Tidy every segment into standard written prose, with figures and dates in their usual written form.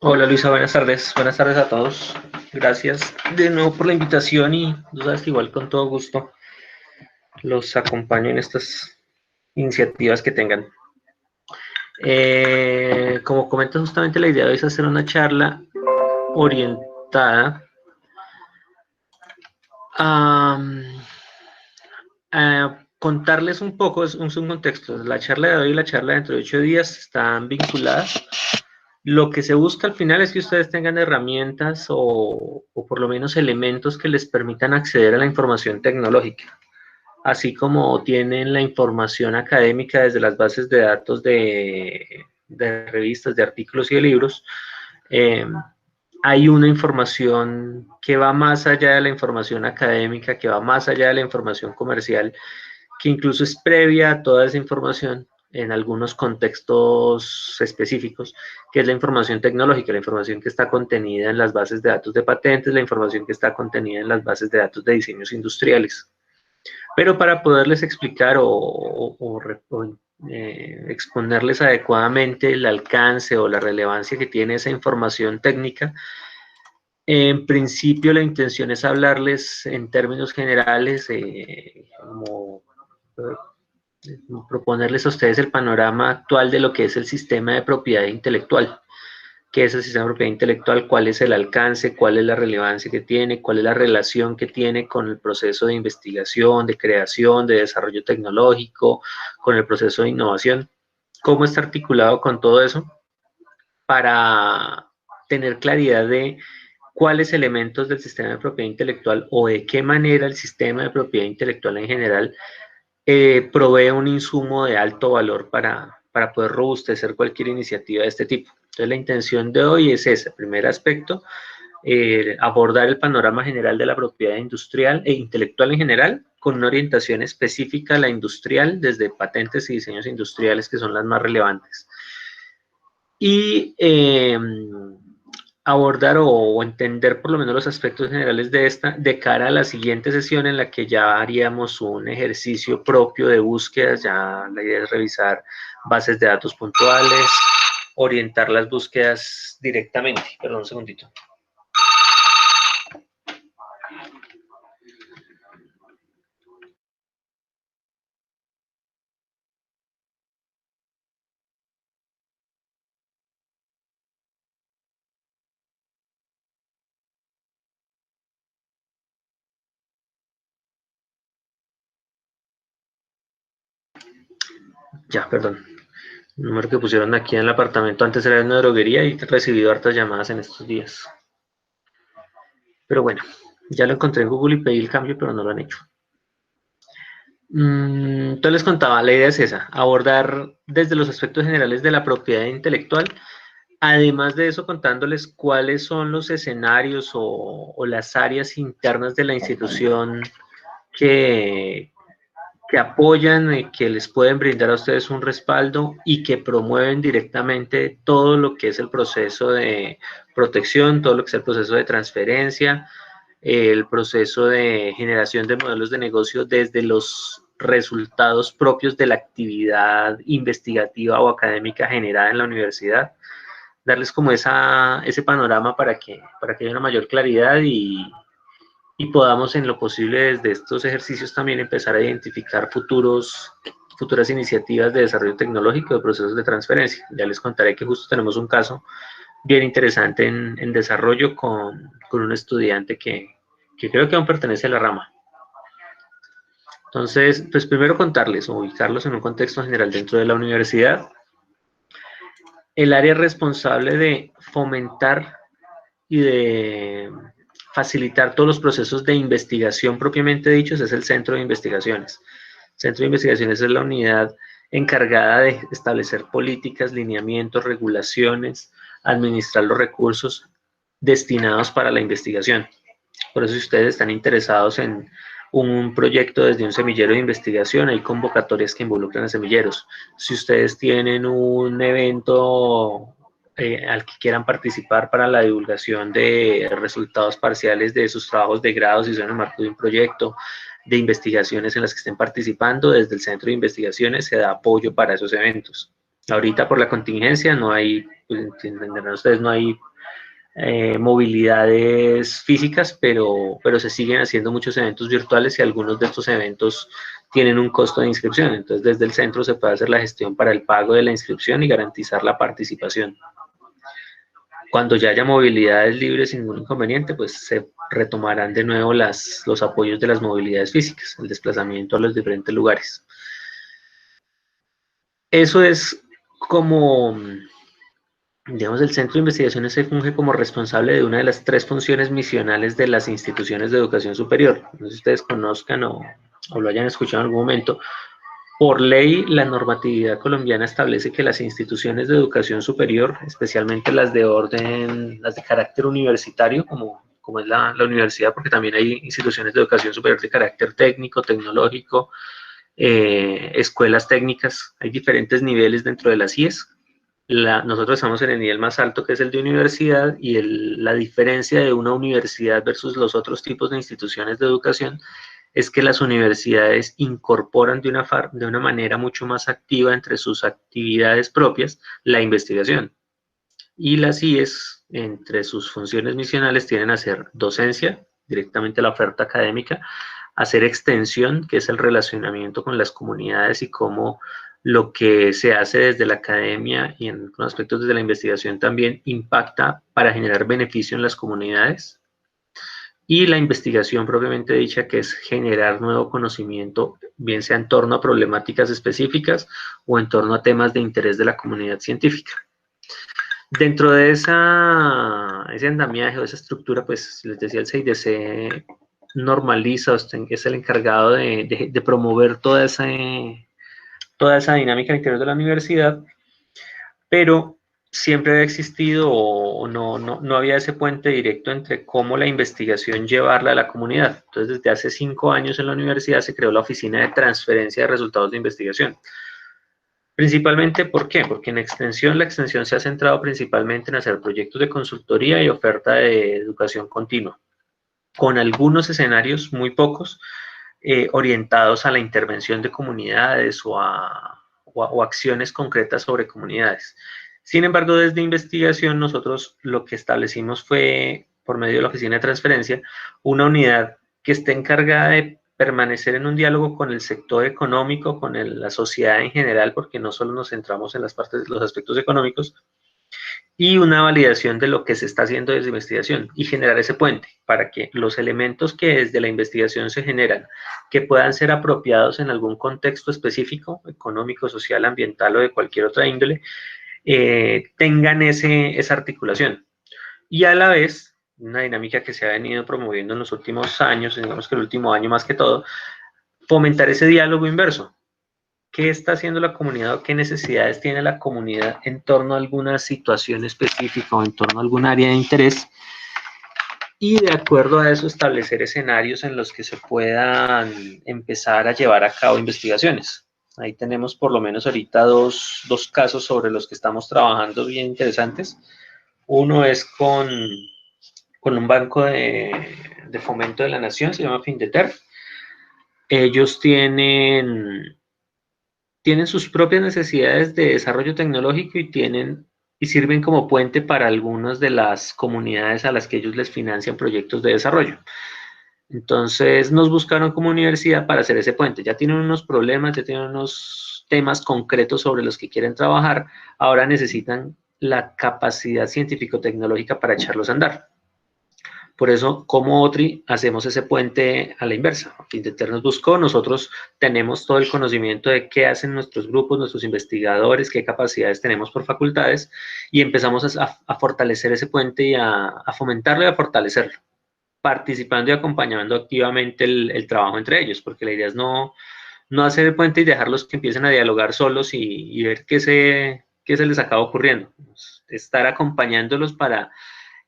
Hola Luisa, buenas tardes. Buenas tardes a todos. Gracias de nuevo por la invitación y tú sabes que igual con todo gusto los acompaño en estas iniciativas que tengan. Como comento, justamente la idea de hoy es hacer una charla orientada a, contarles un poco, es un contexto. La charla de hoy y la charla dentro de 8 días están vinculadas. Lo que se busca al final es que ustedes tengan herramientas o por lo menos elementos que les permitan acceder a la información tecnológica, así como tienen la información académica desde las bases de datos de revistas, de artículos y de libros. eh, Hay una información que va más allá de la información académica, que va más allá de la información comercial, que incluso es previa a toda esa información en algunos contextos específicos, que es la información tecnológica, la información que está contenida en las bases de datos de patentes, la información que está contenida en las bases de datos de diseños industriales. Pero para poderles explicar exponerles adecuadamente el alcance o la relevancia que tiene esa información técnica, en principio la intención es hablarles en términos generales, proponerles a ustedes el panorama actual de lo que es el sistema de propiedad intelectual. ¿Qué es el sistema de propiedad intelectual? ¿Cuál es el alcance? ¿Cuál es la relevancia que tiene? ¿Cuál es la relación que tiene con el proceso de investigación, de creación, de desarrollo tecnológico, con el proceso de innovación? ¿Cómo está articulado con todo eso? Para tener claridad de cuáles elementos del sistema de propiedad intelectual o de qué manera el sistema de propiedad intelectual en general provee un insumo de alto valor para poder robustecer cualquier iniciativa de este tipo. Entonces la intención de hoy es ese, primer aspecto, abordar el panorama general de la propiedad industrial e intelectual en general, con una orientación específica a la industrial, desde patentes y diseños industriales, que son las más relevantes. Y abordar o entender por lo menos los aspectos generales de esta de cara a la siguiente sesión en la que ya haríamos un ejercicio propio de búsquedas. Ya la idea es revisar bases de datos puntuales, orientar las búsquedas directamente. Perdón, un segundito. Ya, perdón. El número que pusieron aquí en el apartamento antes era de una droguería y he recibido hartas llamadas en estos días. Pero bueno, ya lo encontré en Google y pedí el cambio, pero no lo han hecho. Entonces les contaba, la idea es esa, abordar desde los aspectos generales de la propiedad intelectual, además de eso contándoles cuáles son los escenarios o las áreas internas de la institución que, que apoyan y que les pueden brindar a ustedes un respaldo y que promueven directamente todo lo que es el proceso de protección, todo lo que es el proceso de transferencia, el proceso de generación de modelos de negocio desde los resultados propios de la actividad investigativa o académica generada en la universidad, darles como ese panorama para que haya una mayor claridad y podamos en lo posible desde estos ejercicios también empezar a identificar futuras iniciativas de desarrollo tecnológico de procesos de transferencia. Ya les contaré que justo tenemos un caso bien interesante en desarrollo con un estudiante que creo que aún pertenece a la rama. Entonces, pues primero contarles o ubicarlos en un contexto general dentro de la universidad. El área responsable de fomentar y de facilitar todos los procesos de investigación propiamente dichos es el Centro de Investigaciones. El Centro de Investigaciones es la unidad encargada de establecer políticas, lineamientos, regulaciones, administrar los recursos destinados para la investigación. Por eso, si ustedes están interesados en un proyecto desde un semillero de investigación, hay convocatorias que involucran a semilleros. Si ustedes tienen un evento al que quieran participar para la divulgación de resultados parciales de sus trabajos de grado, si son en el marco de un proyecto, de investigaciones en las que estén participando, desde el Centro de Investigaciones se da apoyo para esos eventos. Ahorita por la contingencia no hay, pues entenderán ustedes, no hay movilidades físicas, pero se siguen haciendo muchos eventos virtuales y algunos de estos eventos tienen un costo de inscripción. Entonces, desde el centro se puede hacer la gestión para el pago de la inscripción y garantizar la participación. Cuando ya haya movilidades libres sin ningún inconveniente, pues se retomarán de nuevo los apoyos de las movilidades físicas, el desplazamiento a los diferentes lugares. Eso es como, digamos, el Centro de Investigaciones se funge como responsable de una de las 3 funciones misionales de las instituciones de educación superior. No sé si ustedes conozcan o lo hayan escuchado en algún momento. Por ley, la normatividad colombiana establece que las instituciones de educación superior, especialmente las de carácter universitario, como es la universidad, porque también hay instituciones de educación superior de carácter técnico, tecnológico, escuelas técnicas, hay diferentes niveles dentro de las IES. Nosotros estamos en el nivel más alto, que es el de universidad, y la diferencia de una universidad versus los otros tipos de instituciones de educación es que las universidades incorporan de una manera mucho más activa entre sus actividades propias la investigación. Y las IES, entre sus funciones misionales, tienen a hacer docencia, directamente la oferta académica, hacer extensión, que es el relacionamiento con las comunidades y cómo lo que se hace desde la academia y en algunos aspectos desde la investigación también impacta para generar beneficio en las comunidades. Y la investigación propiamente dicha, que es generar nuevo conocimiento, bien sea en torno a problemáticas específicas o en torno a temas de interés de la comunidad científica. Dentro de ese andamiaje o esa estructura, pues les decía, el CIDC normaliza, es el encargado de promover toda esa dinámica al interior de la universidad, pero siempre había existido o no había ese puente directo entre cómo la investigación llevarla a la comunidad. Entonces, desde hace 5 años en la universidad se creó la Oficina de Transferencia de Resultados de Investigación. Principalmente, ¿por qué? Porque la extensión se ha centrado principalmente en hacer proyectos de consultoría y oferta de educación continua, con algunos escenarios, muy pocos, orientados a la intervención de comunidades o acciones concretas sobre comunidades. Sin embargo, desde investigación nosotros lo que establecimos fue, por medio de la Oficina de Transferencia, una unidad que esté encargada de permanecer en un diálogo con el sector económico, con la sociedad en general, porque no solo nos centramos en los aspectos económicos, y una validación de lo que se está haciendo desde investigación y generar ese puente para que los elementos que desde la investigación se generan, que puedan ser apropiados en algún contexto específico, económico, social, ambiental o de cualquier otra índole, tengan esa articulación. Y a la vez, una dinámica que se ha venido promoviendo en los últimos años, digamos que el último año más que todo, fomentar ese diálogo inverso. ¿Qué está haciendo la comunidad o qué necesidades tiene la comunidad en torno a alguna situación específica o en torno a algún área de interés? Y de acuerdo a eso establecer escenarios en los que se puedan empezar a llevar a cabo investigaciones. Ahí tenemos por lo menos ahorita dos casos sobre los que estamos trabajando bien interesantes. Uno es con un banco de fomento de la nación, se llama Findeter. Ellos tienen sus propias necesidades de desarrollo tecnológico y sirven como puente para algunas de las comunidades a las que ellos les financian proyectos de desarrollo. Entonces nos buscaron como universidad para hacer ese puente. Ya tienen unos problemas, ya tienen unos temas concretos sobre los que quieren trabajar, ahora necesitan la capacidad científico-tecnológica para echarlos a andar. Por eso, como OTRI, hacemos ese puente a la inversa. Findeter nos buscó, nosotros tenemos todo el conocimiento de qué hacen nuestros grupos, nuestros investigadores, qué capacidades tenemos por facultades, y empezamos a fortalecer ese puente y a fomentarlo y a fortalecerlo, participando y acompañando activamente el trabajo entre ellos, porque la idea es no hacer el puente y dejarlos que empiecen a dialogar solos y ver qué se les acaba ocurriendo. Estar acompañándolos para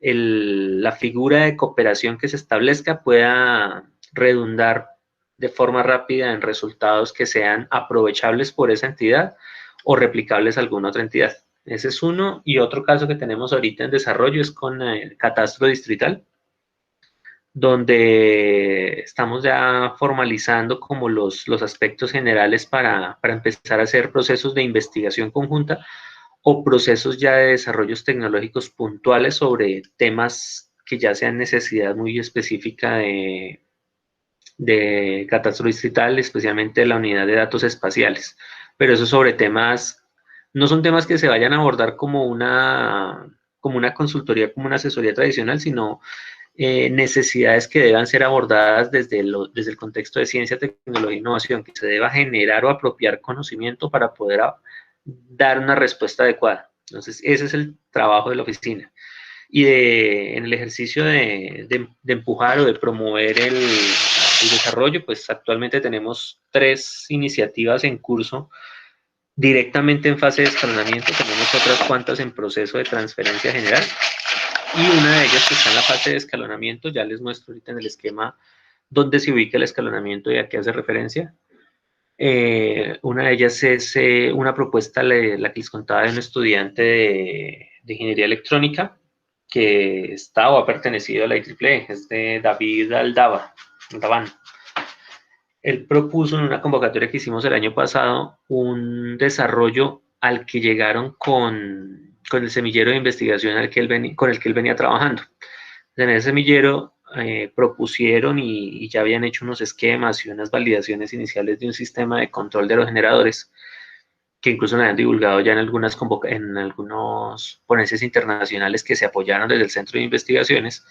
la figura de cooperación que se establezca pueda redundar de forma rápida en resultados que sean aprovechables por esa entidad o replicables a alguna otra entidad. Ese es uno. Y otro caso que tenemos ahorita en desarrollo es con el catastro distrital, donde estamos ya formalizando como los aspectos generales para empezar a hacer procesos de investigación conjunta o procesos ya de desarrollos tecnológicos puntuales sobre temas que ya sean necesidad muy específica de catástrofe distrital, especialmente la unidad de datos espaciales. Pero eso sobre temas, no son temas que se vayan a abordar como una consultoría, como una asesoría tradicional, sino necesidades que deban ser abordadas desde el contexto de ciencia, tecnología e innovación, que se deba generar o apropiar conocimiento para poder dar una respuesta adecuada. Entonces, ese es el trabajo de la oficina. Y en el ejercicio de empujar o de promover el desarrollo, pues actualmente tenemos 3 iniciativas en curso directamente en fase de escalonamiento, tenemos otras cuantas en proceso de transferencia general, y una de ellas que está en la fase de escalonamiento, ya les muestro ahorita en el esquema dónde se ubica el escalonamiento y a qué hace referencia. Una de ellas es una propuesta, la que les contaba, de un estudiante de ingeniería electrónica que está o ha pertenecido a la IEEE, es de David Aldaban. Él propuso en una convocatoria que hicimos el año pasado un desarrollo al que llegaron con el semillero de investigación con el que él venía trabajando. En ese semillero propusieron y ya habían hecho unos esquemas y unas validaciones iniciales de un sistema de control de los generadores, que incluso lo habían divulgado ya en algunas ponencias internacionales que se apoyaron desde el Centro de Investigaciones.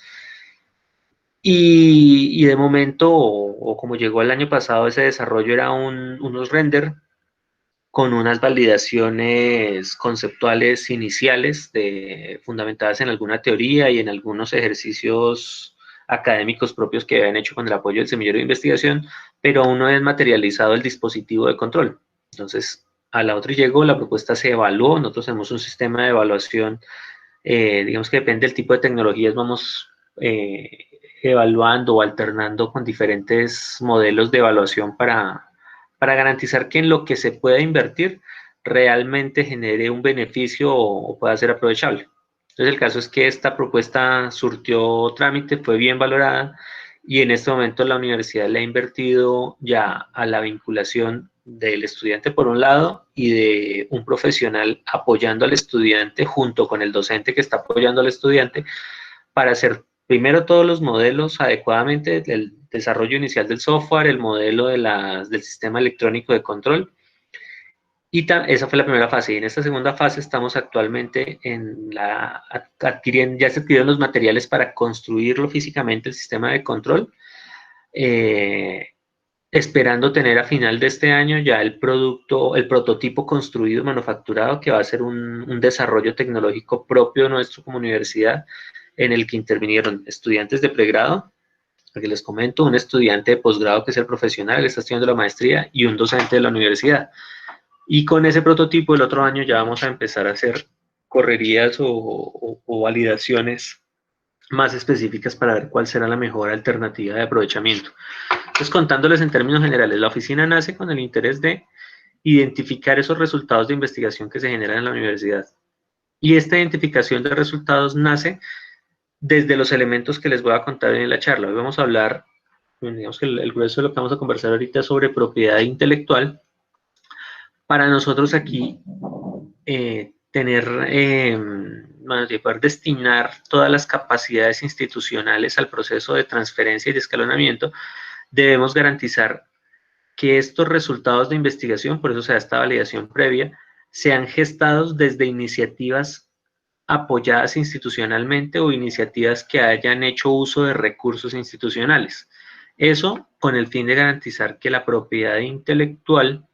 Y de momento, o como llegó el año pasado, ese desarrollo era unos render con unas validaciones conceptuales iniciales fundamentadas en alguna teoría y en algunos ejercicios académicos propios que habían hecho con el apoyo del semillero de investigación, pero aún no es materializado el dispositivo de control. Entonces, a la otra llegó, la propuesta se evaluó, nosotros tenemos un sistema de evaluación, digamos que depende del tipo de tecnologías, vamos evaluando o alternando con diferentes modelos de evaluación para garantizar que en lo que se pueda invertir realmente genere un beneficio o pueda ser aprovechable. Entonces el caso es que esta propuesta surtió trámite, fue bien valorada y en este momento la universidad le ha invertido ya a la vinculación del estudiante por un lado y de un profesional apoyando al estudiante junto con el docente que está apoyando al estudiante para hacer primero todos los modelos adecuadamente, el desarrollo inicial del software, el modelo del sistema electrónico de control. Y esa fue la primera fase. Y en esta segunda fase estamos actualmente ya se adquirieron los materiales para construirlo físicamente, el sistema de control. Esperando tener a final de este año ya el prototipo construido, manufacturado, que va a ser un desarrollo tecnológico propio nuestro como universidad, en el que intervinieron estudiantes de pregrado, porque les comento, un estudiante de posgrado que es el profesional, que está estudiando la maestría, y un docente de la universidad. Y con ese prototipo el otro año ya vamos a empezar a hacer correrías o validaciones más específicas para ver cuál será la mejor alternativa de aprovechamiento. Entonces, contándoles en términos generales, la oficina nace con el interés de identificar esos resultados de investigación que se generan en la universidad. Y esta identificación de resultados nace desde los elementos que les voy a contar en la charla. Hoy vamos a hablar, digamos que el grueso de lo que vamos a conversar ahorita es sobre propiedad intelectual. Para nosotros aquí, poder destinar todas las capacidades institucionales al proceso de transferencia y de escalonamiento, debemos garantizar que estos resultados de investigación, por eso se da esta validación previa, sean gestados desde iniciativas apoyadas institucionalmente o iniciativas que hayan hecho uso de recursos institucionales. Eso con el fin de garantizar que la propiedad intelectual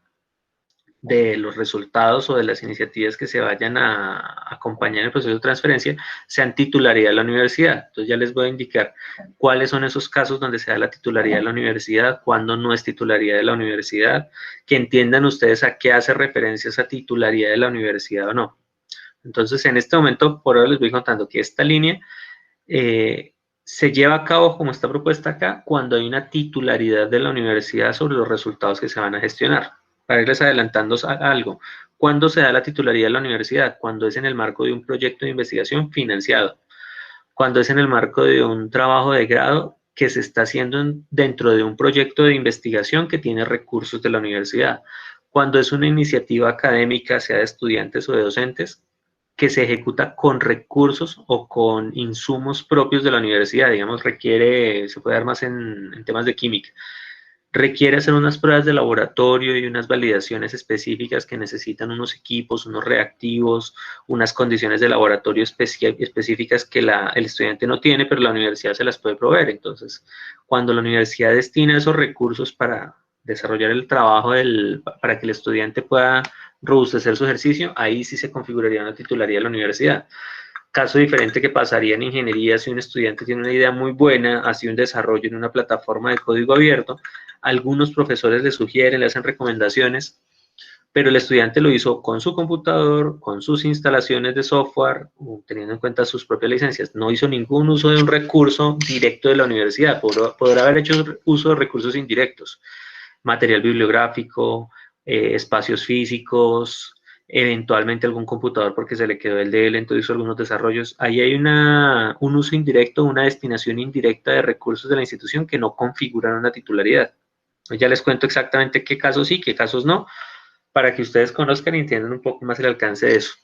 de los resultados o de las iniciativas que se vayan a acompañar en el proceso de transferencia sean titularidad de la universidad. Entonces ya les voy a indicar cuáles son esos casos donde se da la titularidad de la universidad, cuándo no es titularidad de la universidad, que entiendan ustedes a qué hace referencia esa titularidad de la universidad o no. Entonces en este momento, por ahora les voy contando que esta línea se lleva a cabo como está propuesta acá cuando hay una titularidad de la universidad sobre los resultados que se van a gestionar. Para irles adelantando algo, ¿cuándo se da la titularidad de la universidad? Cuando es en el marco de un proyecto de investigación financiado, cuando es en el marco de un trabajo de grado que se está haciendo dentro de un proyecto de investigación que tiene recursos de la universidad, cuando es una iniciativa académica, sea de estudiantes o de docentes, que se ejecuta con recursos o con insumos propios de la universidad, digamos, requiere, se puede dar más en temas de química, requiere hacer unas pruebas de laboratorio y unas validaciones específicas que necesitan unos equipos, unos reactivos, unas condiciones de laboratorio específicas que el estudiante no tiene, pero la universidad se las puede proveer. Entonces, cuando la universidad destina esos recursos para desarrollar el trabajo para que el estudiante pueda robustecer su ejercicio, ahí sí se configuraría una titularidad de la universidad. Caso diferente que pasaría en ingeniería si un estudiante tiene una idea muy buena, hace un desarrollo en una plataforma de código abierto, algunos profesores le sugieren, le hacen recomendaciones, pero el estudiante lo hizo con su computador, con sus instalaciones de software, teniendo en cuenta sus propias licencias. No hizo ningún uso de un recurso directo de la universidad, podrá haber hecho uso de recursos indirectos, material bibliográfico, espacios físicos, eventualmente algún computador porque se le quedó el de él, entonces hizo algunos desarrollos. Ahí hay un uso indirecto, una destinación indirecta de recursos de la institución que no configuran una titularidad. Ya les cuento exactamente qué casos sí, qué casos no, para que ustedes conozcan y entiendan un poco más el alcance de eso.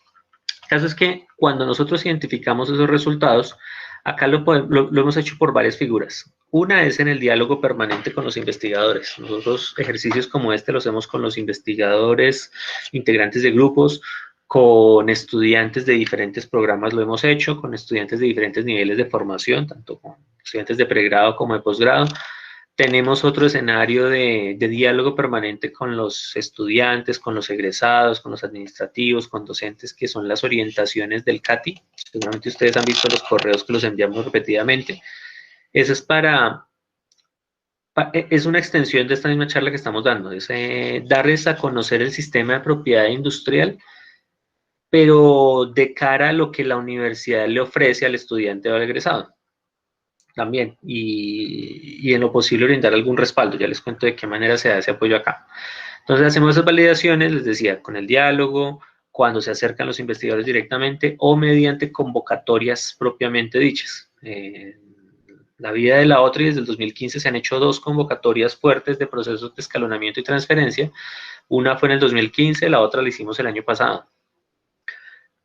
El caso es que cuando nosotros identificamos esos resultados, acá lo hemos hecho por varias figuras. Una es en el diálogo permanente con los investigadores. Nosotros ejercicios como este los hacemos con los investigadores, integrantes de grupos, con estudiantes de diferentes programas lo hemos hecho, con estudiantes de diferentes niveles de formación, tanto con estudiantes de pregrado como de posgrado. Tenemos otro escenario de diálogo permanente con los estudiantes, con los egresados, con los administrativos, con docentes, que son las orientaciones del CATI. Seguramente ustedes han visto los correos que los enviamos repetidamente. Eso es es una extensión de esta misma charla que estamos dando, es darles a conocer el sistema de propiedad industrial, pero de cara a lo que la universidad le ofrece al estudiante o al egresado también, y en lo posible brindar algún respaldo. Ya les cuento de qué manera se da ese apoyo acá. Entonces hacemos esas validaciones, les decía, con el diálogo, cuando se acercan los investigadores directamente o mediante convocatorias propiamente dichas. La vida de la otra y desde el 2015 se han hecho 2 convocatorias fuertes de procesos de escalonamiento y transferencia. Una fue en el 2015, la otra la hicimos el año pasado.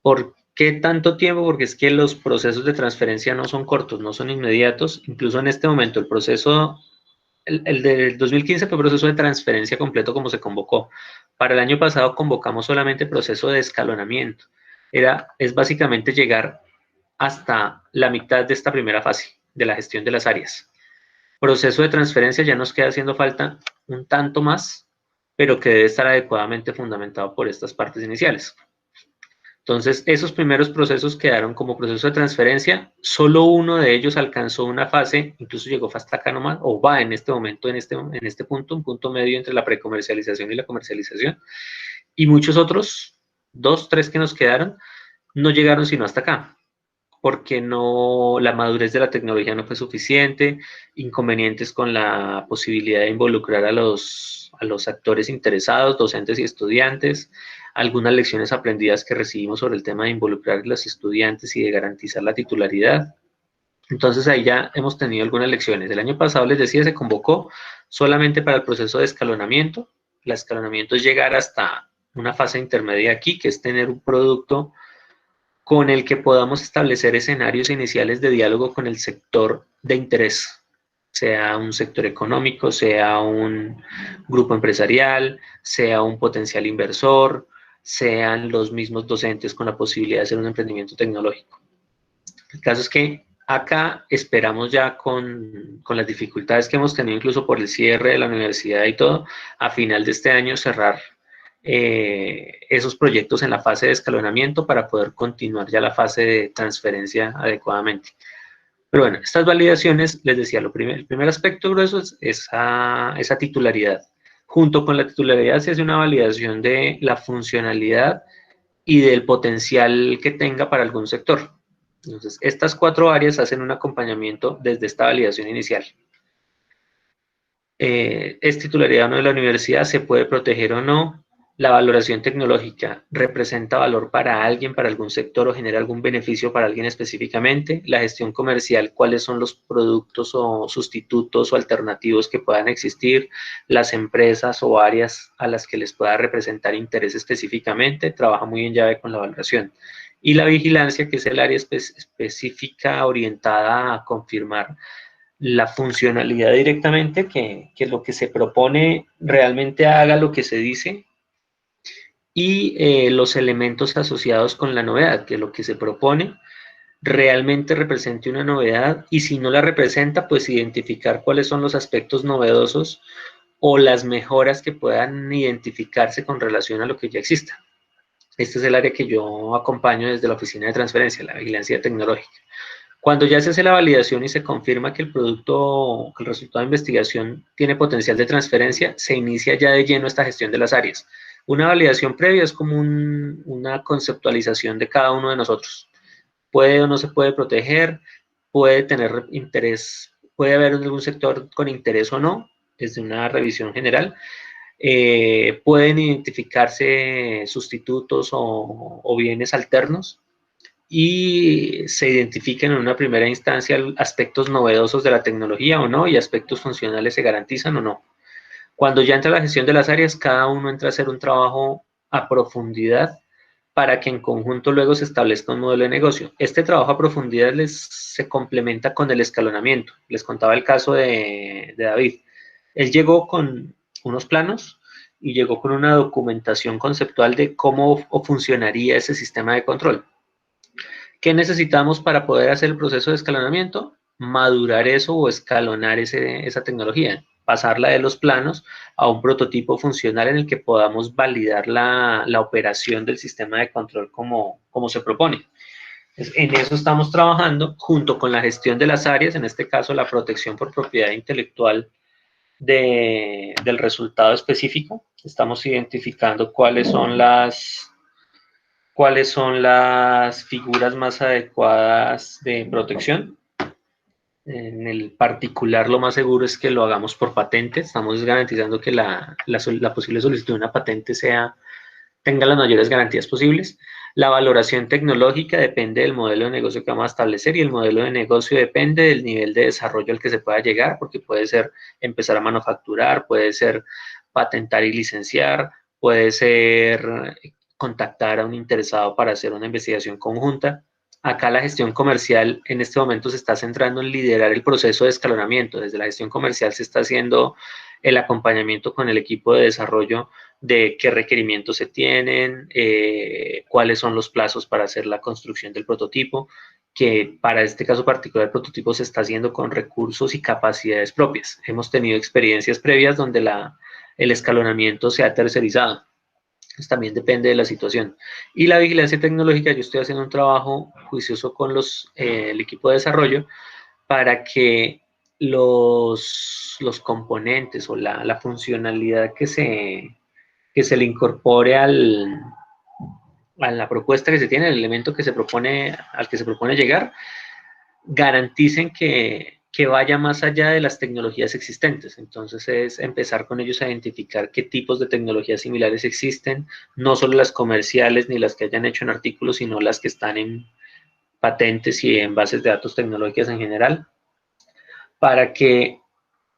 ¿Por qué tanto tiempo? Porque es que los procesos de transferencia no son cortos, no son inmediatos. Incluso en este momento el proceso, el del 2015 fue proceso de transferencia completo como se convocó. Para el año pasado convocamos solamente proceso de escalonamiento. Es básicamente llegar hasta la mitad de esta primera fase de la gestión de las áreas. Proceso de transferencia ya nos queda haciendo falta un tanto más, pero que debe estar adecuadamente fundamentado por estas partes iniciales. Entonces, esos primeros procesos quedaron como proceso de transferencia, solo uno de ellos alcanzó una fase, incluso llegó hasta acá nomás, o va en este momento, en este punto, un punto medio entre la precomercialización y la comercialización, y muchos otros, 2, 3 que nos quedaron, no llegaron sino hasta acá, porque la madurez de la tecnología no fue suficiente, inconvenientes con la posibilidad de involucrar a los actores interesados, docentes y estudiantes, algunas lecciones aprendidas que recibimos sobre el tema de involucrar a los estudiantes y de garantizar la titularidad. Entonces ahí ya hemos tenido algunas lecciones. El año pasado, les decía, se convocó solamente para el proceso de escalonamiento. El escalonamiento es llegar hasta una fase intermedia aquí, que es tener un producto con el que podamos establecer escenarios iniciales de diálogo con el sector de interés, sea un sector económico, sea un grupo empresarial, sea un potencial inversor, sean los mismos docentes con la posibilidad de hacer un emprendimiento tecnológico. El caso es que acá esperamos ya con las dificultades que hemos tenido incluso por el cierre de la universidad y todo, a final de este año cerrar esos proyectos en la fase de escalonamiento para poder continuar ya la fase de transferencia adecuadamente. Pero bueno, estas validaciones, les decía, el primer aspecto grueso es esa titularidad. Junto con la titularidad se hace una validación de la funcionalidad y del potencial que tenga para algún sector. Entonces, estas 4 áreas hacen un acompañamiento desde esta validación inicial. ¿Es titularidad o no de la universidad? ¿Se puede proteger o no? La valoración tecnológica representa valor para alguien, para algún sector o genera algún beneficio para alguien específicamente. La gestión comercial, cuáles son los productos o sustitutos o alternativos que puedan existir, las empresas o áreas a las que les pueda representar interés específicamente. Trabaja muy en llave con la valoración. y la vigilancia, que es el área específica orientada a confirmar la funcionalidad directamente, que lo que se propone realmente haga lo que se dice, y los elementos asociados con la novedad, que lo que se propone realmente represente una novedad, y si no la representa, pues identificar cuáles son los aspectos novedosos o las mejoras que puedan identificarse con relación a lo que ya exista. Este es el área que yo acompaño desde la oficina de transferencia, la vigilancia tecnológica. Cuando ya se hace la validación y se confirma que el producto, que el resultado de investigación tiene potencial de transferencia, se inicia ya de lleno esta gestión de las áreas. Una validación previa es como una conceptualización de cada uno de nosotros. Puede o no se puede proteger, puede tener interés, puede haber algún sector con interés o no, desde una revisión general. Pueden identificarse sustitutos o bienes alternos, y se identifiquen en una primera instancia aspectos novedosos de la tecnología o no, y aspectos funcionales se garantizan o no. Cuando ya entra la gestión de las áreas, cada uno entra a hacer un trabajo a profundidad para que en conjunto luego se establezca un modelo de negocio. Este trabajo a profundidad se complementa con el escalonamiento. Les contaba el caso de David. Él llegó con unos planos y llegó con una documentación conceptual de cómo funcionaría ese sistema de control. ¿Qué necesitamos para poder hacer el proceso de escalonamiento? Madurar eso o escalonar esa tecnología, pasarla de los planos a un prototipo funcional en el que podamos validar la operación del sistema de control como se propone. En eso estamos trabajando junto con la gestión de las áreas, en este caso la protección por propiedad intelectual del resultado específico. Estamos identificando cuáles son las figuras más adecuadas de protección. En el particular, lo más seguro es que lo hagamos por patente. Estamos garantizando que la posible solicitud de una patente tenga las mayores garantías posibles. La valoración tecnológica depende del modelo de negocio que vamos a establecer, y el modelo de negocio depende del nivel de desarrollo al que se pueda llegar, porque puede ser empezar a manufacturar, puede ser patentar y licenciar, puede ser contactar a un interesado para hacer una investigación conjunta. Acá la gestión comercial en este momento se está centrando en liderar el proceso de escalonamiento. Desde la gestión comercial se está haciendo el acompañamiento con el equipo de desarrollo de qué requerimientos se tienen, cuáles son los plazos para hacer la construcción del prototipo, que para este caso particular el prototipo se está haciendo con recursos y capacidades propias. Hemos tenido experiencias previas donde el escalonamiento se ha tercerizado. Pues también depende de la situación. Y la vigilancia tecnológica, yo estoy haciendo un trabajo juicioso con el equipo de desarrollo para que los componentes o la funcionalidad que se le incorpore a la propuesta que se tiene, el elemento que se propone, al que se propone llegar, garanticen que vaya más allá de las tecnologías existentes. Entonces es empezar con ellos a identificar qué tipos de tecnologías similares existen, no solo las comerciales ni las que hayan hecho en artículos, sino las que están en patentes y en bases de datos tecnológicas en general, para que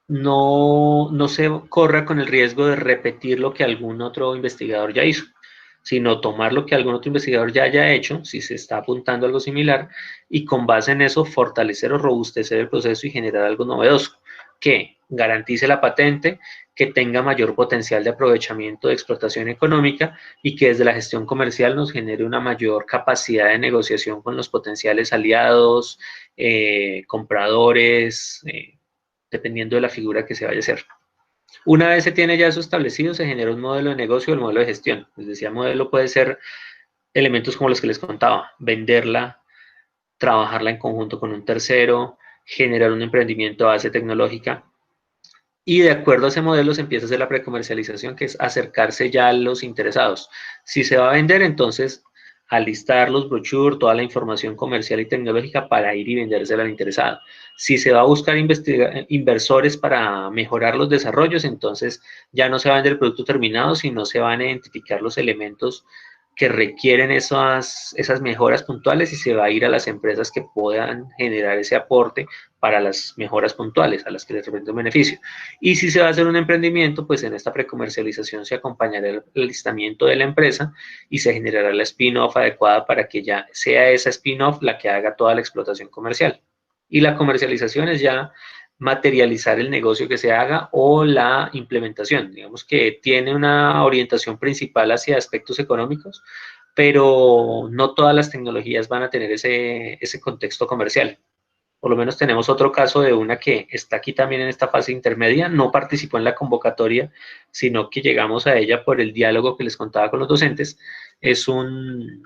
no se corra con el riesgo de repetir lo que algún otro investigador ya hizo, sino tomar lo que algún otro investigador ya haya hecho, si se está apuntando a algo similar, y con base en eso fortalecer o robustecer el proceso y generar algo novedoso, que garantice la patente, que tenga mayor potencial de aprovechamiento de explotación económica, y que desde la gestión comercial nos genere una mayor capacidad de negociación con los potenciales aliados, compradores, dependiendo de la figura que se vaya a hacer. Una vez se tiene ya eso establecido, se genera un modelo de negocio, el modelo de gestión. Les decía, modelo puede ser elementos como los que les contaba: venderla, trabajarla en conjunto con un tercero, generar un emprendimiento a base tecnológica. Y de acuerdo a ese modelo se empieza a hacer la precomercialización, que es acercarse ya a los interesados. Si se va a vender, entonces alistar los brochures, toda la información comercial y tecnológica para ir y vendérsela al interesado. Si se va a buscar inversores para mejorar los desarrollos, entonces ya no se va a vender el producto terminado, sino se van a identificar los elementos que requieren esas mejoras puntuales y se va a ir a las empresas que puedan generar ese aporte para las mejoras puntuales, a las que les representa un beneficio. Y si se va a hacer un emprendimiento, pues en esta precomercialización se acompañará el listamiento de la empresa y se generará la spin-off adecuada para que ya sea esa spin-off la que haga toda la explotación comercial. Y la comercialización es ya materializar el negocio que se haga o la implementación. Digamos que tiene una orientación principal hacia aspectos económicos, pero no todas las tecnologías van a tener ese contexto comercial. Por lo menos tenemos otro caso de una que está aquí también en esta fase intermedia, no participó en la convocatoria, sino que llegamos a ella por el diálogo que les contaba con los docentes. Es un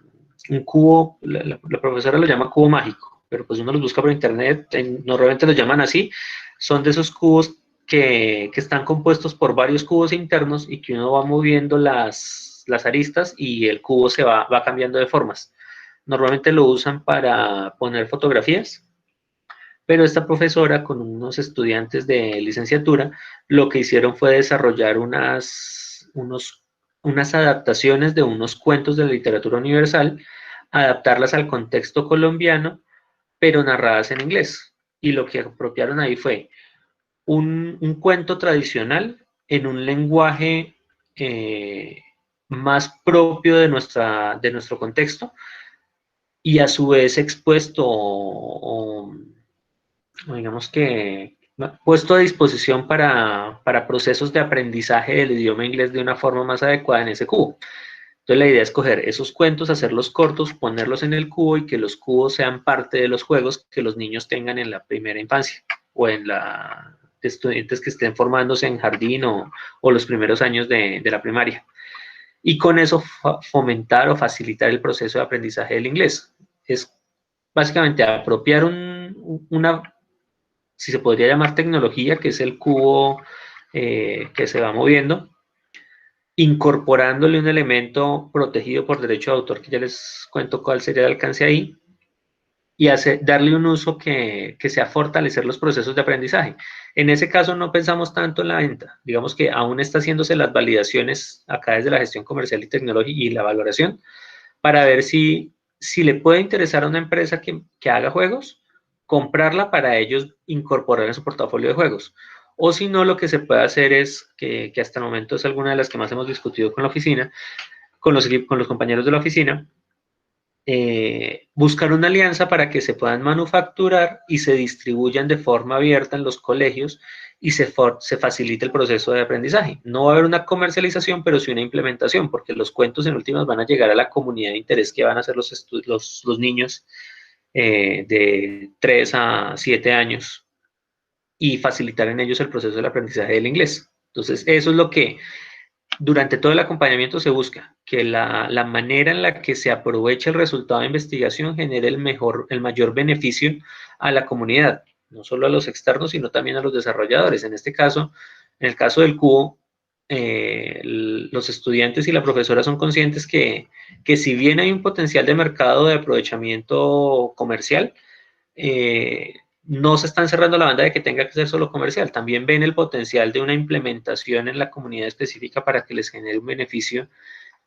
cubo, la profesora lo llama cubo mágico, pero pues uno los busca por internet, normalmente los llaman así, son de esos cubos que están compuestos por varios cubos internos y que uno va moviendo las aristas y el cubo se va cambiando de formas. Normalmente lo usan para poner fotografías, pero esta profesora con unos estudiantes de licenciatura lo que hicieron fue desarrollar unas adaptaciones de unos cuentos de la literatura universal, adaptarlas al contexto colombiano, pero narradas en inglés. Y lo que apropiaron ahí fue un cuento tradicional en un lenguaje más propio de nuestro contexto y a su vez expuesto o digamos que puesto a disposición para procesos de aprendizaje del idioma inglés de una forma más adecuada en ese cubo. Entonces la idea es coger esos cuentos, hacerlos cortos, ponerlos en el cubo y que los cubos sean parte de los juegos que los niños tengan en la primera infancia o en la estudiantes que estén formándose en jardín o los primeros años de la primaria. Y con eso fomentar o facilitar el proceso de aprendizaje del inglés. Es básicamente apropiar una, si se podría llamar tecnología, que es el cubo que se va moviendo, incorporándole un elemento protegido por derecho de autor, que ya les cuento cuál sería el alcance ahí, y darle un uso que sea fortalecer los procesos de aprendizaje. En ese caso no pensamos tanto en la venta, digamos que aún está haciéndose las validaciones acá desde la gestión comercial y tecnológica y la valoración, para ver si le puede interesar a una empresa que haga juegos, comprarla para ellos incorporar en su portafolio de juegos. O si no, lo que se puede hacer es, que hasta el momento es alguna de las que más hemos discutido con la oficina, con los compañeros de la oficina, buscar una alianza para que se puedan manufacturar y se distribuyan de forma abierta en los colegios y se facilite el proceso de aprendizaje. No va a haber una comercialización, pero sí una implementación, porque los cuentos en últimas van a llegar a la comunidad de interés que van a ser los niños de 3 a 7 años y facilitar en ellos el proceso del aprendizaje del inglés. Entonces, eso es lo que durante todo el acompañamiento se busca, que la manera en la que se aproveche el resultado de investigación genere el mayor beneficio a la comunidad, no solo a los externos, sino también a los desarrolladores. En este caso, en el caso del cubo, los estudiantes y la profesora son conscientes que si bien hay un potencial de mercado de aprovechamiento comercial, no se están cerrando la banda de que tenga que ser solo comercial, también ven el potencial de una implementación en la comunidad específica para que les genere un beneficio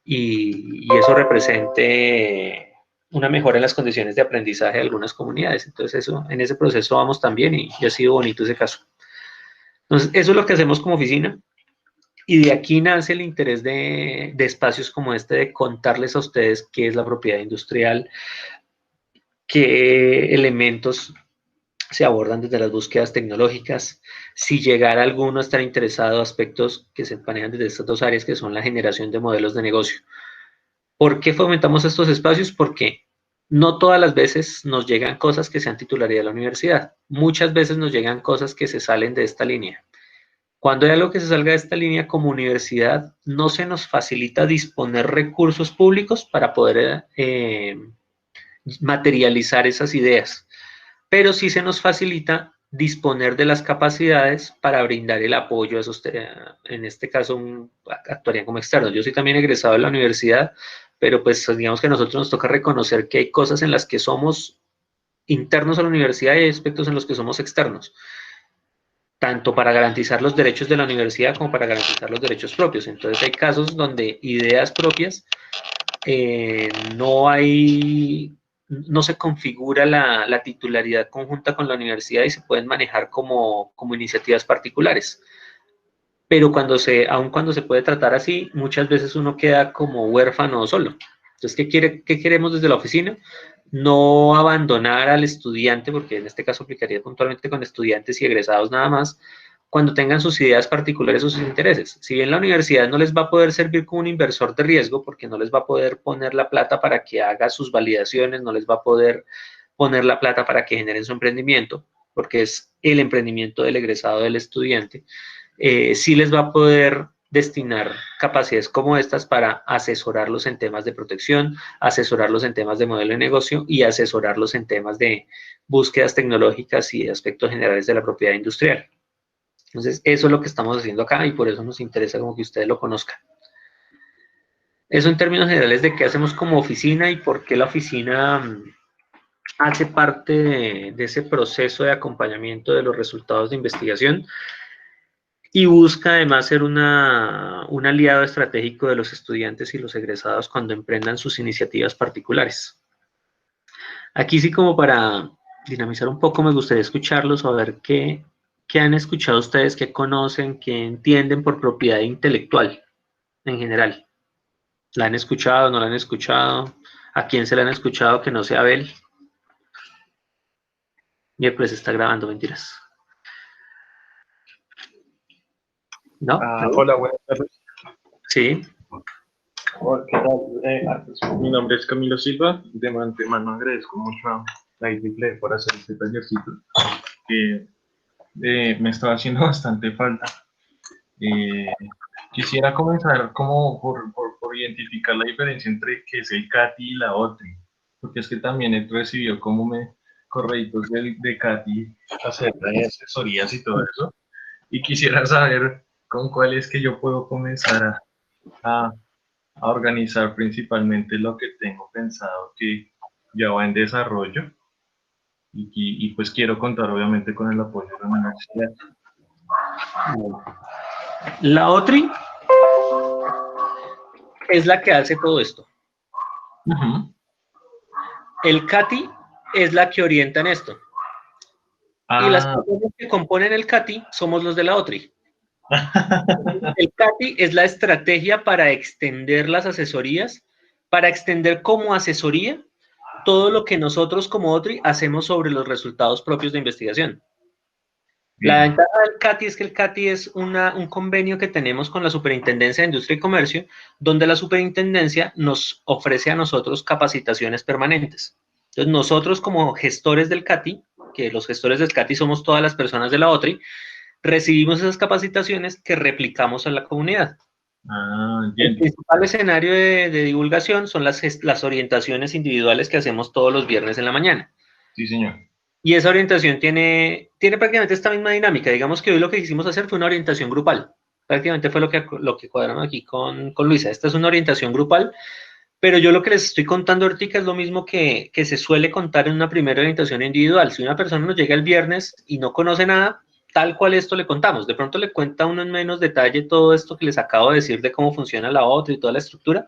y eso represente una mejora en las condiciones de aprendizaje de algunas comunidades. Entonces en ese proceso vamos también y ha sido bonito ese caso. Entonces eso es lo que hacemos como oficina y de aquí nace el interés de espacios como este, de contarles a ustedes qué es la propiedad industrial, qué elementos se abordan desde las búsquedas tecnológicas. Si llegara alguno a estar interesado, aspectos que se manejan desde estas dos áreas, que son la generación de modelos de negocio. ¿Por qué fomentamos estos espacios? Porque no todas las veces nos llegan cosas que sean titularidad de la universidad. Muchas veces nos llegan cosas que se salen de esta línea. Cuando hay algo que se salga de esta línea, como universidad, no se nos facilita disponer recursos públicos para poder materializar esas ideas, pero sí se nos facilita disponer de las capacidades para brindar el apoyo a esos, en este caso, actuarían como externos. Yo soy también egresado de la universidad, pero pues digamos que a nosotros nos toca reconocer que hay cosas en las que somos internos a la universidad y hay aspectos en los que somos externos, tanto para garantizar los derechos de la universidad como para garantizar los derechos propios. Entonces hay casos donde ideas propias no se configura la titularidad conjunta con la universidad y se pueden manejar como iniciativas particulares. Pero aun cuando se puede tratar así, muchas veces uno queda como huérfano o solo. Entonces, ¿qué queremos desde la oficina? No abandonar al estudiante, porque en este caso aplicaría puntualmente con estudiantes y egresados nada más, cuando tengan sus ideas particulares o sus intereses. Si bien la universidad no les va a poder servir como un inversor de riesgo, porque no les va a poder poner la plata para que haga sus validaciones, no les va a poder poner la plata para que generen su emprendimiento, porque es el emprendimiento del egresado del estudiante, sí les va a poder destinar capacidades como estas para asesorarlos en temas de protección, asesorarlos en temas de modelo de negocio y asesorarlos en temas de búsquedas tecnológicas y de aspectos generales de la propiedad industrial. Entonces, eso es lo que estamos haciendo acá y por eso nos interesa como que ustedes lo conozcan. Eso en términos generales de qué hacemos como oficina y por qué la oficina hace parte de ese proceso de acompañamiento de los resultados de investigación y busca además ser un aliado estratégico de los estudiantes y los egresados cuando emprendan sus iniciativas particulares. Aquí sí, como para dinamizar un poco, me gustaría escucharlos o ver qué han escuchado ustedes, qué conocen, qué entienden por propiedad intelectual en general. ¿La han escuchado, no la han escuchado? ¿A quién se la han escuchado que no sea Abel? Miércoles está grabando, mentiras. ¿No? Hola, buenas tardes. Sí. Hola, ¿qué tal? Mi nombre es Camilo Silva. De antemano agradezco mucho a la IEEE por hacer este tallercito que me estaba haciendo bastante falta. Quisiera comenzar como por identificar la diferencia entre qué es el CATI y la OTRI, porque es que también he recibido como correitos de CATI acerca de asesorías y todo eso, y quisiera saber con cuál es que yo puedo comenzar a organizar principalmente lo que tengo pensado que ya va en desarrollo y pues quiero contar obviamente con el apoyo de la universidad. La OTRI es la que hace todo esto. El CATI es la que orienta en esto. Y las personas que componen el CATI somos los de la OTRI. El CATI es la estrategia para extender las asesorías, para extender como asesoría todo lo que nosotros como OTRI hacemos sobre los resultados propios de investigación. Bien. La ventaja del CATI es que el CATI es un convenio que tenemos con la Superintendencia de Industria y Comercio, donde la Superintendencia nos ofrece a nosotros capacitaciones permanentes. Entonces, nosotros como gestores del CATI, que los gestores del CATI somos todas las personas de la OTRI, recibimos esas capacitaciones que replicamos a la comunidad. El principal escenario de divulgación son las orientaciones individuales que hacemos todos los viernes en la mañana. Sí, señor. Y esa orientación tiene prácticamente esta misma dinámica. Digamos que hoy lo que quisimos hacer fue una orientación grupal. Prácticamente fue lo que cuadramos aquí con Luisa. Esta es una orientación grupal, pero yo lo que les estoy contando ahorita es lo mismo que se suele contar en una primera orientación individual. Si una persona nos llega el viernes y no conoce nada, tal cual esto le contamos. De pronto le cuenta uno en menos detalle todo esto que les acabo de decir de cómo funciona la otra y toda la estructura,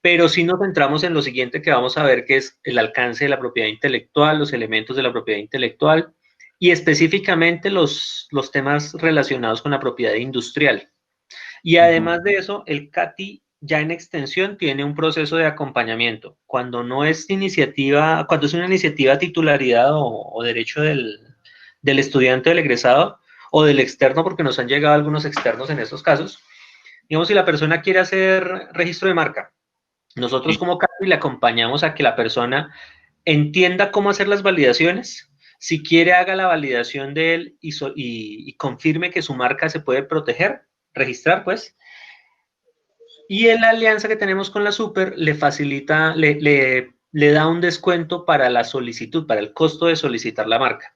pero sí nos centramos en lo siguiente que vamos a ver, que es el alcance de la propiedad intelectual, los elementos de la propiedad intelectual y específicamente los temas relacionados con la propiedad industrial. Y además de eso, el CATI ya en extensión tiene un proceso de acompañamiento. Cuando no es iniciativa, cuando es una iniciativa de titularidad o derecho del estudiante, del egresado o del externo, porque nos han llegado algunos externos en estos casos. Digamos, si la persona quiere hacer registro de marca, nosotros como CATI le acompañamos a que la persona entienda cómo hacer las validaciones, si quiere haga la validación de él y confirme que su marca se puede proteger, registrar pues, y en la alianza que tenemos con la Super le facilita, le da un descuento para la solicitud, para el costo de solicitar la marca.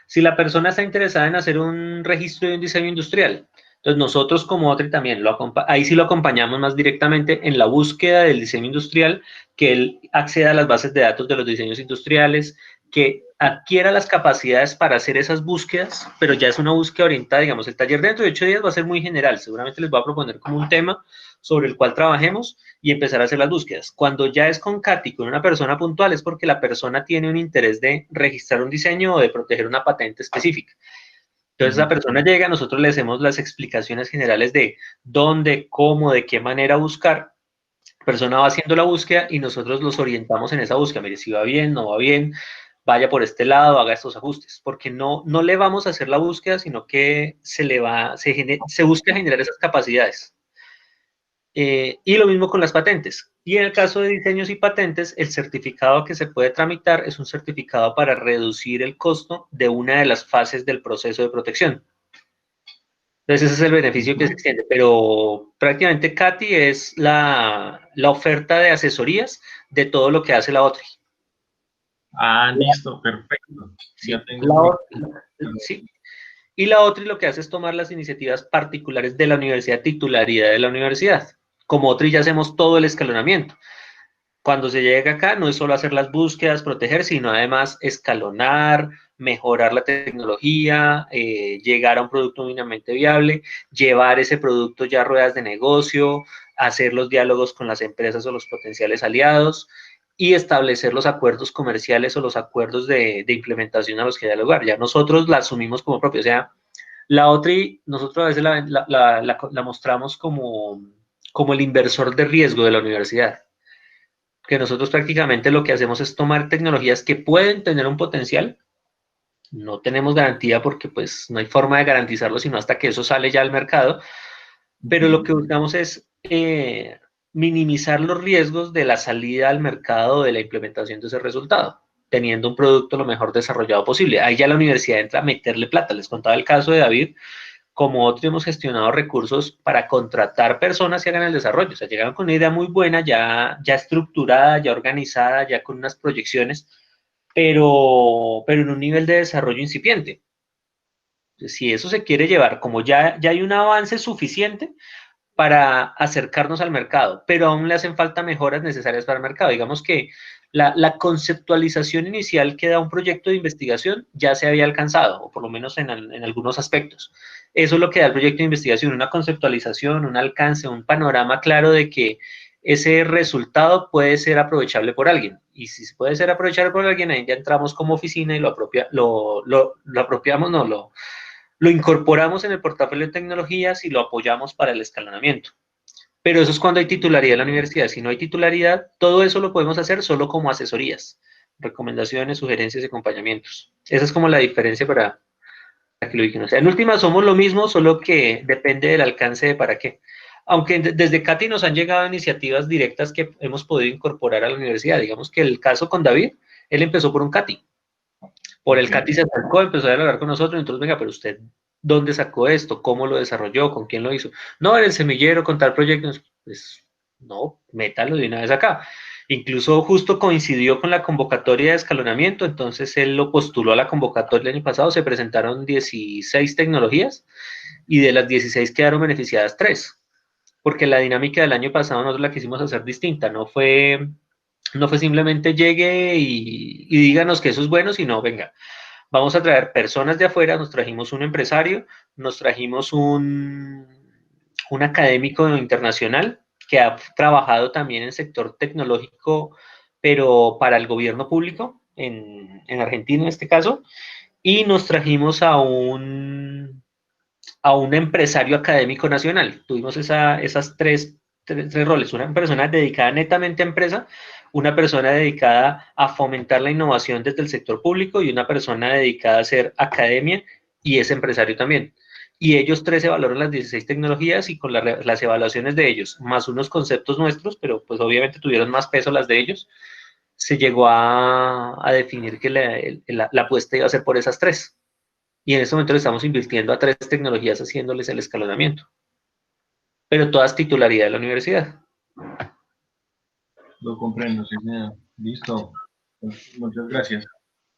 Si la persona está interesada en hacer un registro de un diseño industrial, entonces nosotros como OTRI también, ahí sí lo acompañamos más directamente en la búsqueda del diseño industrial, que él acceda a las bases de datos de los diseños industriales, que adquiera las capacidades para hacer esas búsquedas, pero ya es una búsqueda orientada, digamos, el taller dentro de 8 días va a ser muy general, seguramente les voy a proponer como un tema sobre el cual trabajemos y empezar a hacer las búsquedas. Cuando ya es con Katy, con una persona puntual, es porque la persona tiene un interés de registrar un diseño o de proteger una patente específica. Entonces la persona llega, nosotros le hacemos las explicaciones generales de dónde, cómo, de qué manera buscar. La persona va haciendo la búsqueda y nosotros los orientamos en esa búsqueda. Mire, si va bien, no va bien, vaya por este lado, haga estos ajustes, porque no le vamos a hacer la búsqueda, sino que se busca generar esas capacidades. Y lo mismo con las patentes. Y en el caso de diseños y patentes, el certificado que se puede tramitar es un certificado para reducir el costo de una de las fases del proceso de protección. Entonces ese es el beneficio que se extiende, pero prácticamente Katy es la oferta de asesorías de todo lo que hace la otra. Ah, listo, perfecto. Sí, Ya tengo. sí. Y la otra lo que hace es tomar las iniciativas particulares de la universidad, titularidad de la universidad. Como otra ya hacemos todo el escalonamiento. Cuando se llega acá no es solo hacer las búsquedas, proteger, sino además escalonar, mejorar la tecnología, llegar a un producto mínimamente viable, llevar ese producto ya a ruedas de negocio, hacer los diálogos con las empresas o los potenciales aliados y establecer los acuerdos comerciales o los acuerdos de implementación a los que da lugar. Ya nosotros la asumimos como propio, o sea, la OTRI, nosotros a veces la mostramos como el inversor de riesgo de la universidad, que nosotros prácticamente lo que hacemos es tomar tecnologías que pueden tener un potencial, no tenemos garantía porque pues no hay forma de garantizarlo sino hasta que eso sale ya al mercado, pero lo que buscamos es minimizar los riesgos de la salida al mercado de la implementación de ese resultado, teniendo un producto lo mejor desarrollado posible. Ahí ya la universidad entra a meterle plata. Les contaba el caso de David, como otros hemos gestionado recursos para contratar personas que hagan el desarrollo. O sea, llegaron con una idea muy buena, ya estructurada, ya organizada, ya con unas proyecciones, pero en un nivel de desarrollo incipiente. Si eso se quiere llevar, como ya hay un avance suficiente para acercarnos al mercado, pero aún le hacen falta mejoras necesarias para el mercado. Digamos que la conceptualización inicial que da un proyecto de investigación ya se había alcanzado, o por lo menos en algunos aspectos. Eso es lo que da el proyecto de investigación, una conceptualización, un alcance, un panorama claro de que ese resultado puede ser aprovechable por alguien. Y si puede ser aprovechable por alguien, ahí ya entramos como oficina y lo apropiamos, no, lo incorporamos en el portafolio de tecnologías y lo apoyamos para el escalonamiento. Pero eso es cuando hay titularidad en la universidad. Si no hay titularidad, todo eso lo podemos hacer solo como asesorías, recomendaciones, sugerencias y acompañamientos. Esa es como la diferencia para que lo ubiquen. O sea, en última somos lo mismo, solo que depende del alcance de para qué. Aunque desde CATI nos han llegado iniciativas directas que hemos podido incorporar a la universidad. Digamos que el caso con David, él empezó por un CATI. Por el CATI se acercó, empezó a dialogar con nosotros, entonces, venga, pero usted, ¿dónde sacó esto? ¿Cómo lo desarrolló? ¿Con quién lo hizo? No, en el semillero, con tal proyecto. Pues, no, métalo de una vez acá. Incluso justo coincidió con la convocatoria de escalonamiento, entonces él lo postuló a la convocatoria el año pasado, se presentaron 16 tecnologías y de las 16 quedaron beneficiadas 3, porque la dinámica del año pasado nosotros la quisimos hacer distinta, no fue simplemente llegue y díganos que eso es bueno, sino venga, vamos a traer personas de afuera, nos trajimos un empresario, nos trajimos un académico internacional que ha trabajado también en el sector tecnológico, pero para el gobierno público, en Argentina en este caso, y nos trajimos a un empresario académico nacional. Tuvimos esas tres roles, una persona dedicada netamente a empresa, una persona dedicada a fomentar la innovación desde el sector público y una persona dedicada a hacer academia y es empresario también. Y ellos tres evaluaron las 16 tecnologías y con las evaluaciones de ellos, más unos conceptos nuestros, pero pues obviamente tuvieron más peso las de ellos, se llegó a definir que la apuesta iba a ser por esas tres. Y en este momento le estamos invirtiendo a 3 tecnologías haciéndoles el escalonamiento, pero todas titularidad de la universidad. Lo comprendo, sí, señor. Listo. Muchas gracias.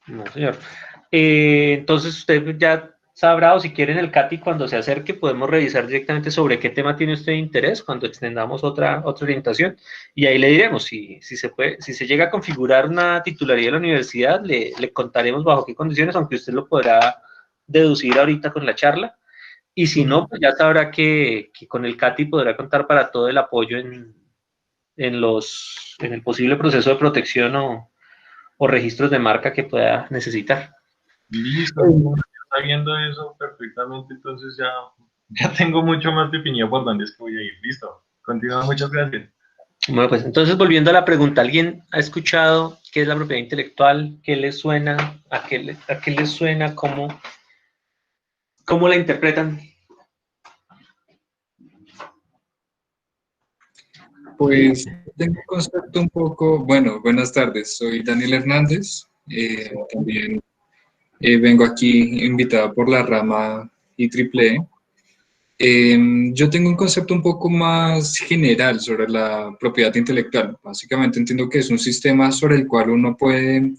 No, señor. Entonces usted ya sabrá, o si quieren el Cati cuando se acerque, podemos revisar directamente sobre qué tema tiene usted interés cuando extendamos otra orientación, y ahí le diremos si se puede, si se llega a configurar una titularidad de la universidad, le contaremos bajo qué condiciones, aunque usted lo podrá deducir ahorita con la charla, y si no, pues ya sabrá que con el Cati podrá contar para todo el apoyo en el posible proceso de protección o registros de marca que pueda necesitar. Listo, sabiendo eso perfectamente, entonces ya tengo mucho más definido por dónde es que voy a ir. Listo, continúa, muchas gracias. Bueno, pues entonces volviendo a la pregunta, ¿alguien ha escuchado qué es la propiedad intelectual? ¿Qué le suena? ¿A qué le suena? ¿Cómo la interpretan? Pues tengo un concepto un poco, bueno, buenas tardes, soy Daniel Hernández, también vengo aquí invitado por la rama IEEE. Yo tengo un concepto un poco más general sobre la propiedad intelectual. Básicamente entiendo que es un sistema sobre el cual uno puede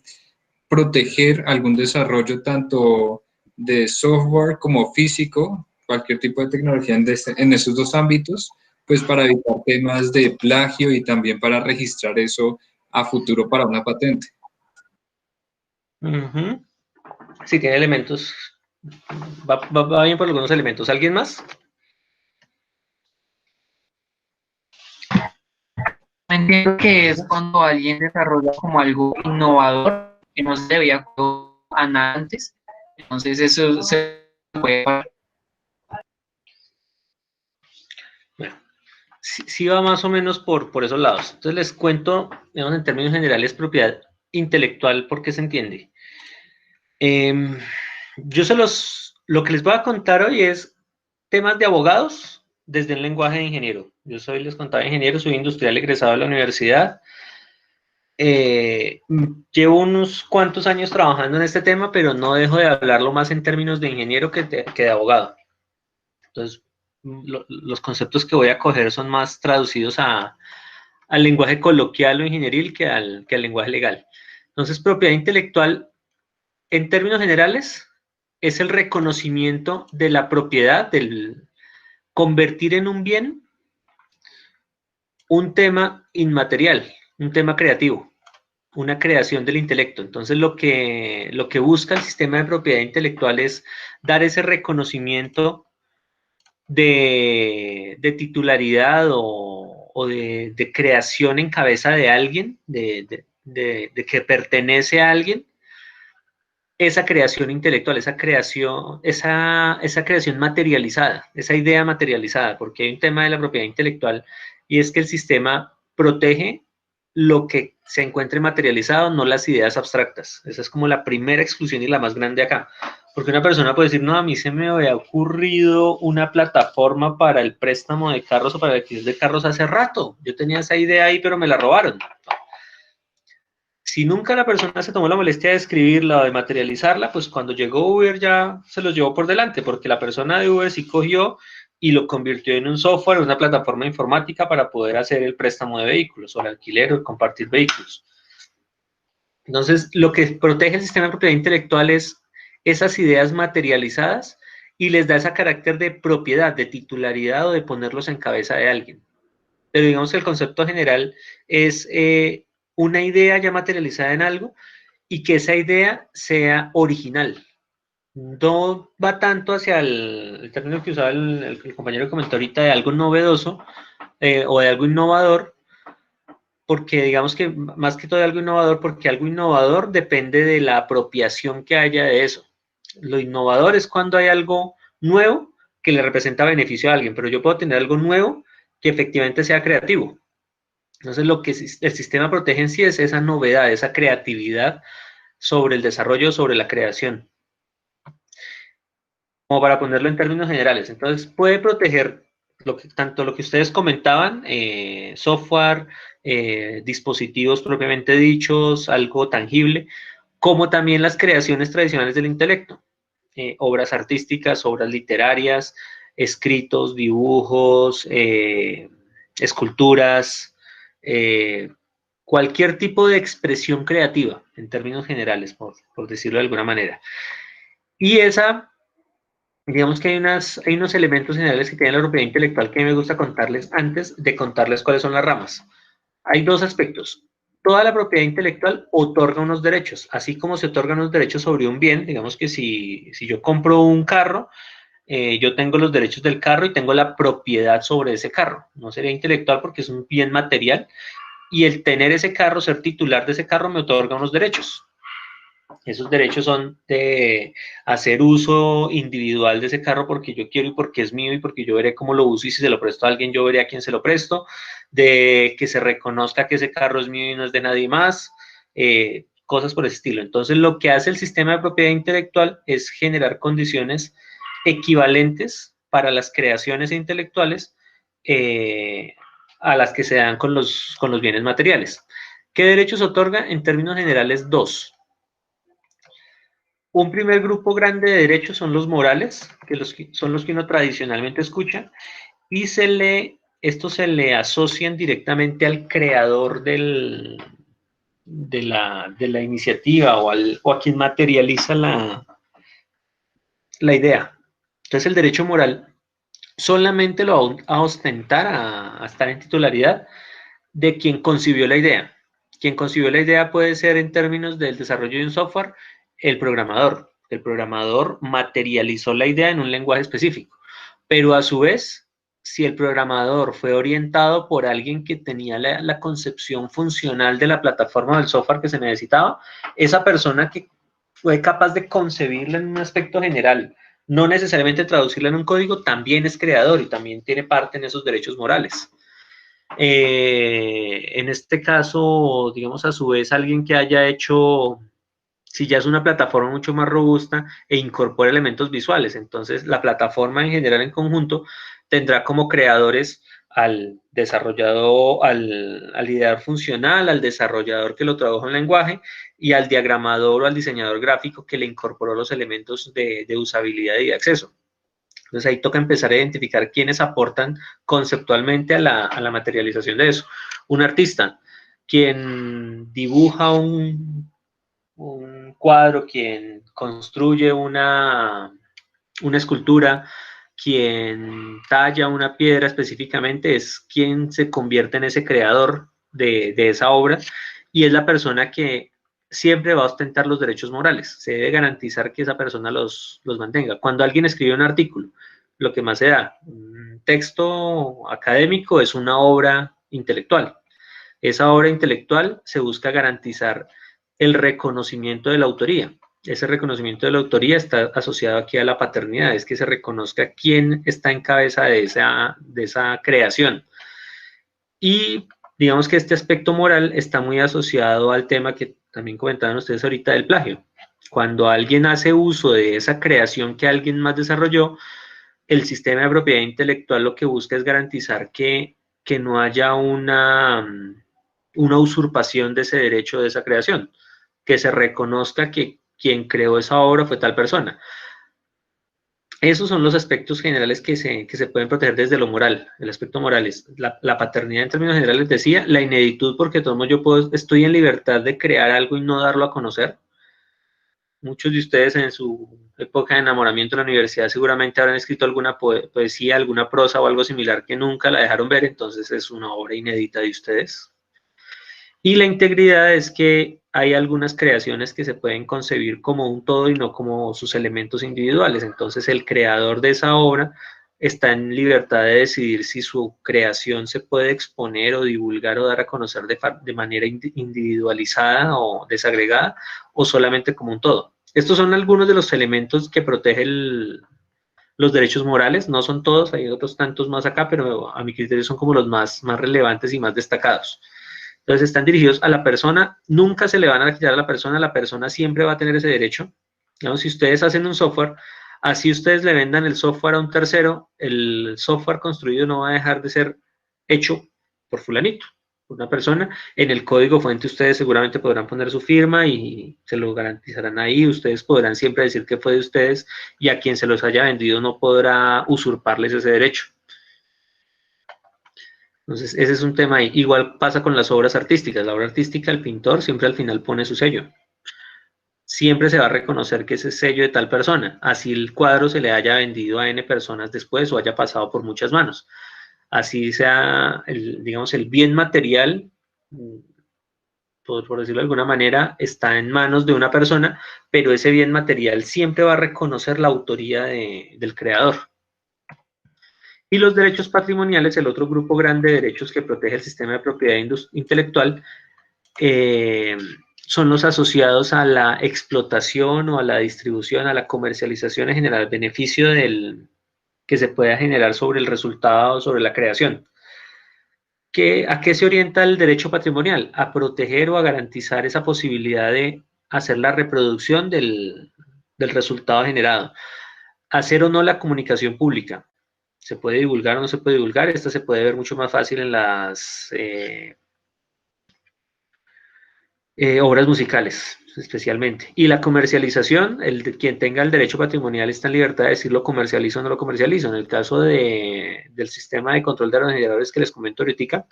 proteger algún desarrollo tanto de software como físico, cualquier tipo de tecnología en esos dos ámbitos, pues para evitar temas de plagio y también para registrar eso a futuro para una patente. Sí, tiene elementos. Va bien por algunos elementos. ¿Alguien más? Entiendo que es cuando alguien desarrolla como algo innovador que no se veía a nada antes. Entonces eso se puede. Bueno, sí va más o menos por esos lados. Entonces les cuento, digamos, en términos generales, propiedad intelectual, ¿por qué se entiende? Yo lo que les voy a contar hoy es temas de abogados desde el lenguaje de ingeniero. Yo les contaba ingeniero, soy industrial egresado de la universidad. Llevo unos cuantos años trabajando en este tema, pero no dejo de hablarlo más en términos de ingeniero que de abogado. Entonces, los conceptos que voy a coger son más traducidos al lenguaje coloquial o ingenieril que al lenguaje legal. Entonces, propiedad intelectual, en términos generales, es el reconocimiento de la propiedad, del convertir en un bien un tema inmaterial, un tema creativo, una creación del intelecto. Entonces, lo que busca el sistema de propiedad intelectual es dar ese reconocimiento de titularidad o de creación en cabeza de alguien, de que pertenece a alguien, esa creación intelectual, esa creación materializada, esa idea materializada, porque hay un tema de la propiedad intelectual y es que el sistema protege lo que se encuentre materializado, no las ideas abstractas. Esa es como la primera exclusión y la más grande acá. Porque una persona puede decir, no, a mí se me había ocurrido una plataforma para el préstamo de carros o para el alquiler de carros hace rato. Yo tenía esa idea ahí, pero me la robaron. Si nunca la persona se tomó la molestia de escribirla o de materializarla, pues cuando llegó Uber ya se los llevó por delante, porque la persona de Uber sí cogió y lo convirtió en un software, en una plataforma informática para poder hacer el préstamo de vehículos o el alquiler o el compartir vehículos. Entonces, lo que protege el sistema de propiedad intelectual es esas ideas materializadas y les da ese carácter de propiedad, de titularidad o de ponerlos en cabeza de alguien. Pero digamos que el concepto general es una idea ya materializada en algo y que esa idea sea original. No va tanto hacia el término que usaba el compañero que comentó ahorita de algo novedoso o de algo innovador, porque digamos que más que todo de algo innovador, porque algo innovador depende de la apropiación que haya de eso. Lo innovador es cuando hay algo nuevo que le representa beneficio a alguien, pero yo puedo tener algo nuevo que efectivamente sea creativo. Entonces, lo que el sistema protege en sí es esa novedad, esa creatividad sobre el desarrollo, sobre la creación. Como para ponerlo en términos generales. Entonces, puede proteger tanto lo que ustedes comentaban, software, dispositivos propiamente dichos, algo tangible, como también las creaciones tradicionales del intelecto, obras artísticas, obras literarias, escritos, dibujos, esculturas, cualquier tipo de expresión creativa, en términos generales, por decirlo de alguna manera. Y esa Digamos que hay unos elementos generales que tiene la propiedad intelectual que me gusta contarles antes de contarles cuáles son las ramas. Hay dos aspectos. Toda la propiedad intelectual otorga unos derechos, así como se otorgan unos derechos sobre un bien. Digamos que si yo compro un carro, yo tengo los derechos del carro y tengo la propiedad sobre ese carro. No sería intelectual porque es un bien material, y el tener ese carro, ser titular de ese carro, me otorga unos derechos. Esos derechos son de hacer uso individual de ese carro porque yo quiero y porque es mío y porque yo veré cómo lo uso, y si se lo presto a alguien yo veré a quién se lo presto, de que se reconozca que ese carro es mío y no es de nadie más, cosas por ese estilo. Entonces lo que hace el sistema de propiedad intelectual es generar condiciones equivalentes para las creaciones intelectuales a las que se dan con los bienes materiales. ¿Qué derechos otorga? En términos generales, dos. Un primer grupo grande de derechos son los morales, son los que uno tradicionalmente escucha, y estos se le asocian directamente al creador de la iniciativa o a quien materializa la idea. Entonces el derecho moral solamente lo va a ostentar, a estar en titularidad de quien concibió la idea. Quien concibió la idea puede ser, en términos del desarrollo de un software, el programador. El programador materializó la idea en un lenguaje específico, pero a su vez, si el programador fue orientado por alguien que tenía la concepción funcional de la plataforma del software que se necesitaba, esa persona que fue capaz de concebirla en un aspecto general, no necesariamente traducirla en un código, también es creador y también tiene parte en esos derechos morales. En este caso, digamos, a su vez, alguien que haya hecho, si ya es una plataforma mucho más robusta e incorpora elementos visuales, entonces la plataforma en general en conjunto tendrá como creadores al desarrollador, al ideador funcional, al desarrollador que lo tradujo en lenguaje y al diagramador o al diseñador gráfico que le incorporó los elementos de usabilidad y de acceso. Entonces ahí toca empezar a identificar quiénes aportan conceptualmente a la materialización de eso. Un artista, quien dibuja un cuadro, quien construye una escultura, quien talla una piedra específicamente, es quien se convierte en ese creador de esa obra, y es la persona que siempre va a ostentar los derechos morales. Se debe garantizar que esa persona los mantenga. Cuando alguien escribe un artículo, lo que más se da, un texto académico, es una obra intelectual. Esa obra intelectual se busca garantizar el reconocimiento de la autoría. Ese reconocimiento de la autoría está asociado aquí a la paternidad, es que se reconozca quién está en cabeza de esa creación. Y digamos que este aspecto moral está muy asociado al tema que también comentaban ustedes ahorita del plagio. Cuando alguien hace uso de esa creación que alguien más desarrolló, el sistema de propiedad intelectual lo que busca es garantizar que no haya una usurpación de ese derecho, de esa creación, que se reconozca que quien creó esa obra fue tal persona. Esos son los aspectos generales que se pueden proteger desde lo moral. El aspecto moral es la paternidad en términos generales, decía, la ineditud, porque de todos modos yo estoy en libertad de crear algo y no darlo a conocer. Muchos de ustedes en su época de enamoramiento en la universidad seguramente habrán escrito alguna poesía, alguna prosa o algo similar que nunca la dejaron ver, entonces es una obra inédita de ustedes. Y la integridad es que hay algunas creaciones que se pueden concebir como un todo y no como sus elementos individuales. Entonces el creador de esa obra está en libertad de decidir si su creación se puede exponer o divulgar o dar a conocer de manera individualizada o desagregada, o solamente como un todo. Estos son algunos de los elementos que protegen los derechos morales. No son todos, hay otros tantos más acá, pero a mi criterio son como los más relevantes y más destacados. Entonces están dirigidos a la persona, nunca se le van a quitar a la persona siempre va a tener ese derecho. Digamos, si ustedes hacen un software, así ustedes le vendan el software a un tercero, el software construido no va a dejar de ser hecho por fulanito, por una persona. En el código fuente ustedes seguramente podrán poner su firma y se lo garantizarán ahí. Ustedes podrán siempre decir que fue de ustedes, y a quien se los haya vendido no podrá usurparles ese derecho. Entonces, ese es un tema ahí. Igual pasa con las obras artísticas. La obra artística, el pintor siempre al final pone su sello. siempre se va a reconocer que ese es sello de tal persona, así el cuadro se le haya vendido a N personas después o haya pasado por muchas manos. Así sea, digamos, el bien material, por decirlo de alguna manera, está en manos de una persona, pero ese bien material siempre va a reconocer la autoría del creador. Y los derechos patrimoniales, el otro grupo grande de derechos que protege el sistema de propiedad intelectual, son los asociados a la explotación o a la distribución, a la comercialización en general, beneficio que se pueda generar sobre el resultado, sobre la creación. ¿A qué se orienta el derecho patrimonial? A proteger o a garantizar esa posibilidad de hacer la reproducción del resultado generado. Hacer o no la comunicación pública. ¿Se puede divulgar o no se puede divulgar? Esta se puede ver mucho más fácil en las obras musicales, especialmente. Y la comercialización, quien tenga el derecho patrimonial está en libertad de decir lo comercializo o no lo comercializo. En el caso del sistema de control de los generadores que les comento ahorita,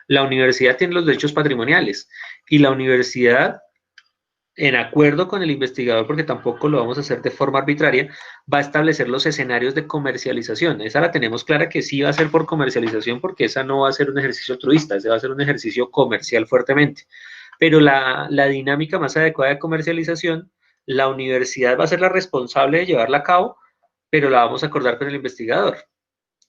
la universidad tiene los derechos patrimoniales y la universidad, en acuerdo con el investigador, porque tampoco lo vamos a hacer de forma arbitraria, va a establecer los escenarios de comercialización. Esa la tenemos clara que sí va a ser por comercialización, porque esa no va a ser un ejercicio altruista, ese va a ser un ejercicio comercial fuertemente. Pero la dinámica más adecuada de comercialización, la universidad va a ser la responsable de llevarla a cabo, pero la vamos a acordar con el investigador.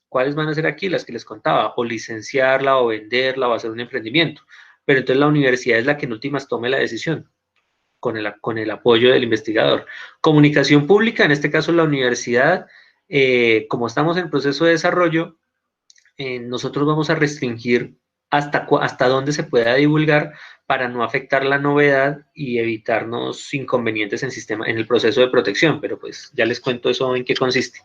¿Cuáles van a ser aquí? Las que les contaba, o licenciarla, o venderla, o hacer un emprendimiento. Pero entonces la universidad es la que en últimas tome la decisión, con el apoyo del investigador. Comunicación pública, en este caso la universidad, como estamos en proceso de desarrollo, nosotros vamos a restringir hasta dónde se pueda divulgar para no afectar la novedad y evitarnos inconvenientes en el proceso de protección, pero pues ya les cuento eso en qué consiste.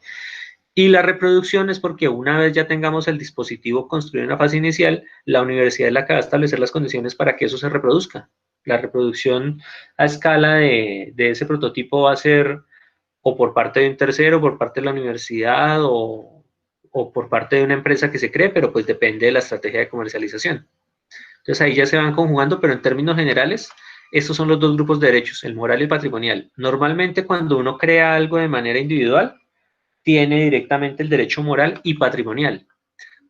Y la reproducción es porque una vez ya tengamos el dispositivo construido en la fase inicial, la universidad es la que va a establecer las condiciones para que eso se reproduzca. La reproducción a escala de ese prototipo va a ser o por parte de un tercero, por parte de la universidad o por parte de una empresa que se cree, pero pues depende de la estrategia de comercialización. Entonces ahí ya se van conjugando, pero en términos generales, estos son los dos grupos de derechos, el moral y el patrimonial. Normalmente cuando uno crea algo de manera individual, tiene directamente el derecho moral y patrimonial.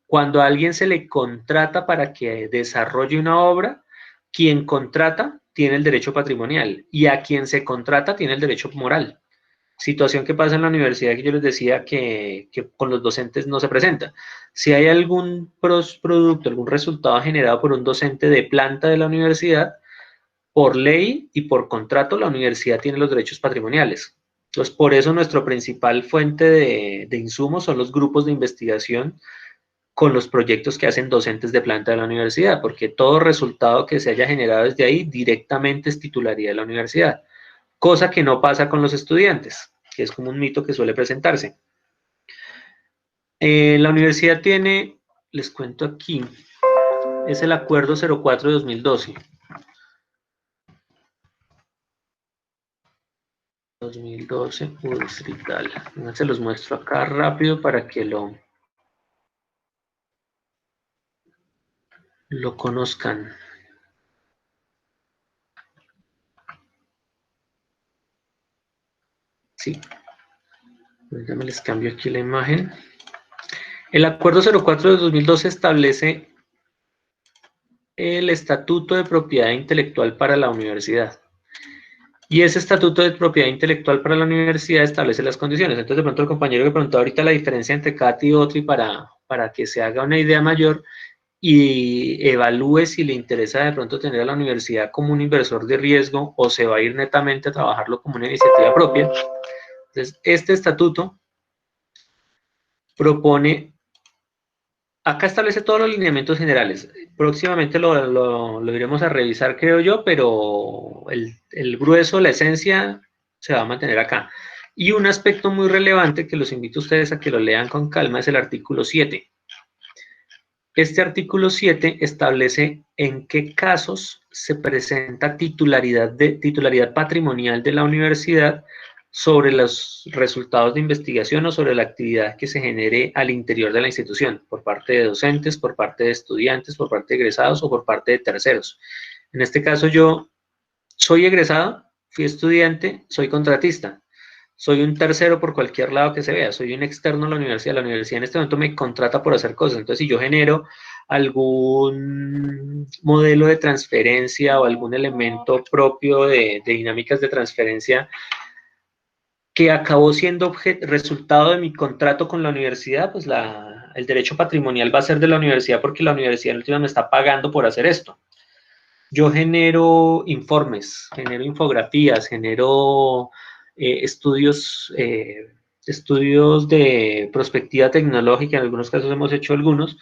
Cuando a alguien se le contrata para que desarrolle una obra, quien contrata tiene el derecho patrimonial y a quien se contrata tiene el derecho moral. Situación que pasa en la universidad que yo les decía que con los docentes no se presenta. Si hay algún producto, algún resultado generado por un docente de planta de la universidad, por ley y por contrato la universidad tiene los derechos patrimoniales. Entonces, por eso nuestra principal fuente de insumos son los grupos de investigación con los proyectos que hacen docentes de planta de la universidad, porque todo resultado que se haya generado desde ahí directamente es titularidad de la universidad, cosa que no pasa con los estudiantes, que es como un mito que suele presentarse. La universidad tiene, les cuento aquí, es el acuerdo 04 de 2012. 2012, distrital. Se los muestro acá rápido para que lo conozcan. Sí. Déjame les cambio aquí la imagen. El acuerdo 04 de 2012 establece el estatuto de propiedad intelectual para la universidad. Y ese estatuto de propiedad intelectual para la universidad establece las condiciones. Entonces, de pronto el compañero que preguntó ahorita la diferencia entre CAT y OTRI para que se haga una idea mayor y evalúe si le interesa de pronto tener a la universidad como un inversor de riesgo o se va a ir netamente a trabajarlo como una iniciativa propia. Entonces, este estatuto propone, acá establece todos los lineamientos generales. Próximamente lo iremos a revisar, creo yo, pero el grueso, la esencia, se va a mantener acá. Y un aspecto muy relevante que los invito a ustedes a que lo lean con calma es el artículo 7. Este artículo 7 establece en qué casos se presenta titularidad patrimonial de la universidad sobre los resultados de investigación o sobre la actividad que se genere al interior de la institución, por parte de docentes, por parte de estudiantes, por parte de egresados o por parte de terceros. En este caso yo soy egresado, fui estudiante, soy contratista. Soy un tercero por cualquier lado que se vea, soy un externo a la universidad. La universidad en este momento me contrata por hacer cosas. Entonces, si yo genero algún modelo de transferencia o algún elemento propio de dinámicas de transferencia que acabó siendo resultado de mi contrato con la universidad, pues el derecho patrimonial va a ser de la universidad porque la universidad en última me está pagando por hacer esto. Yo genero informes, genero infografías, genero estudios de prospectiva tecnológica, en algunos casos hemos hecho algunos.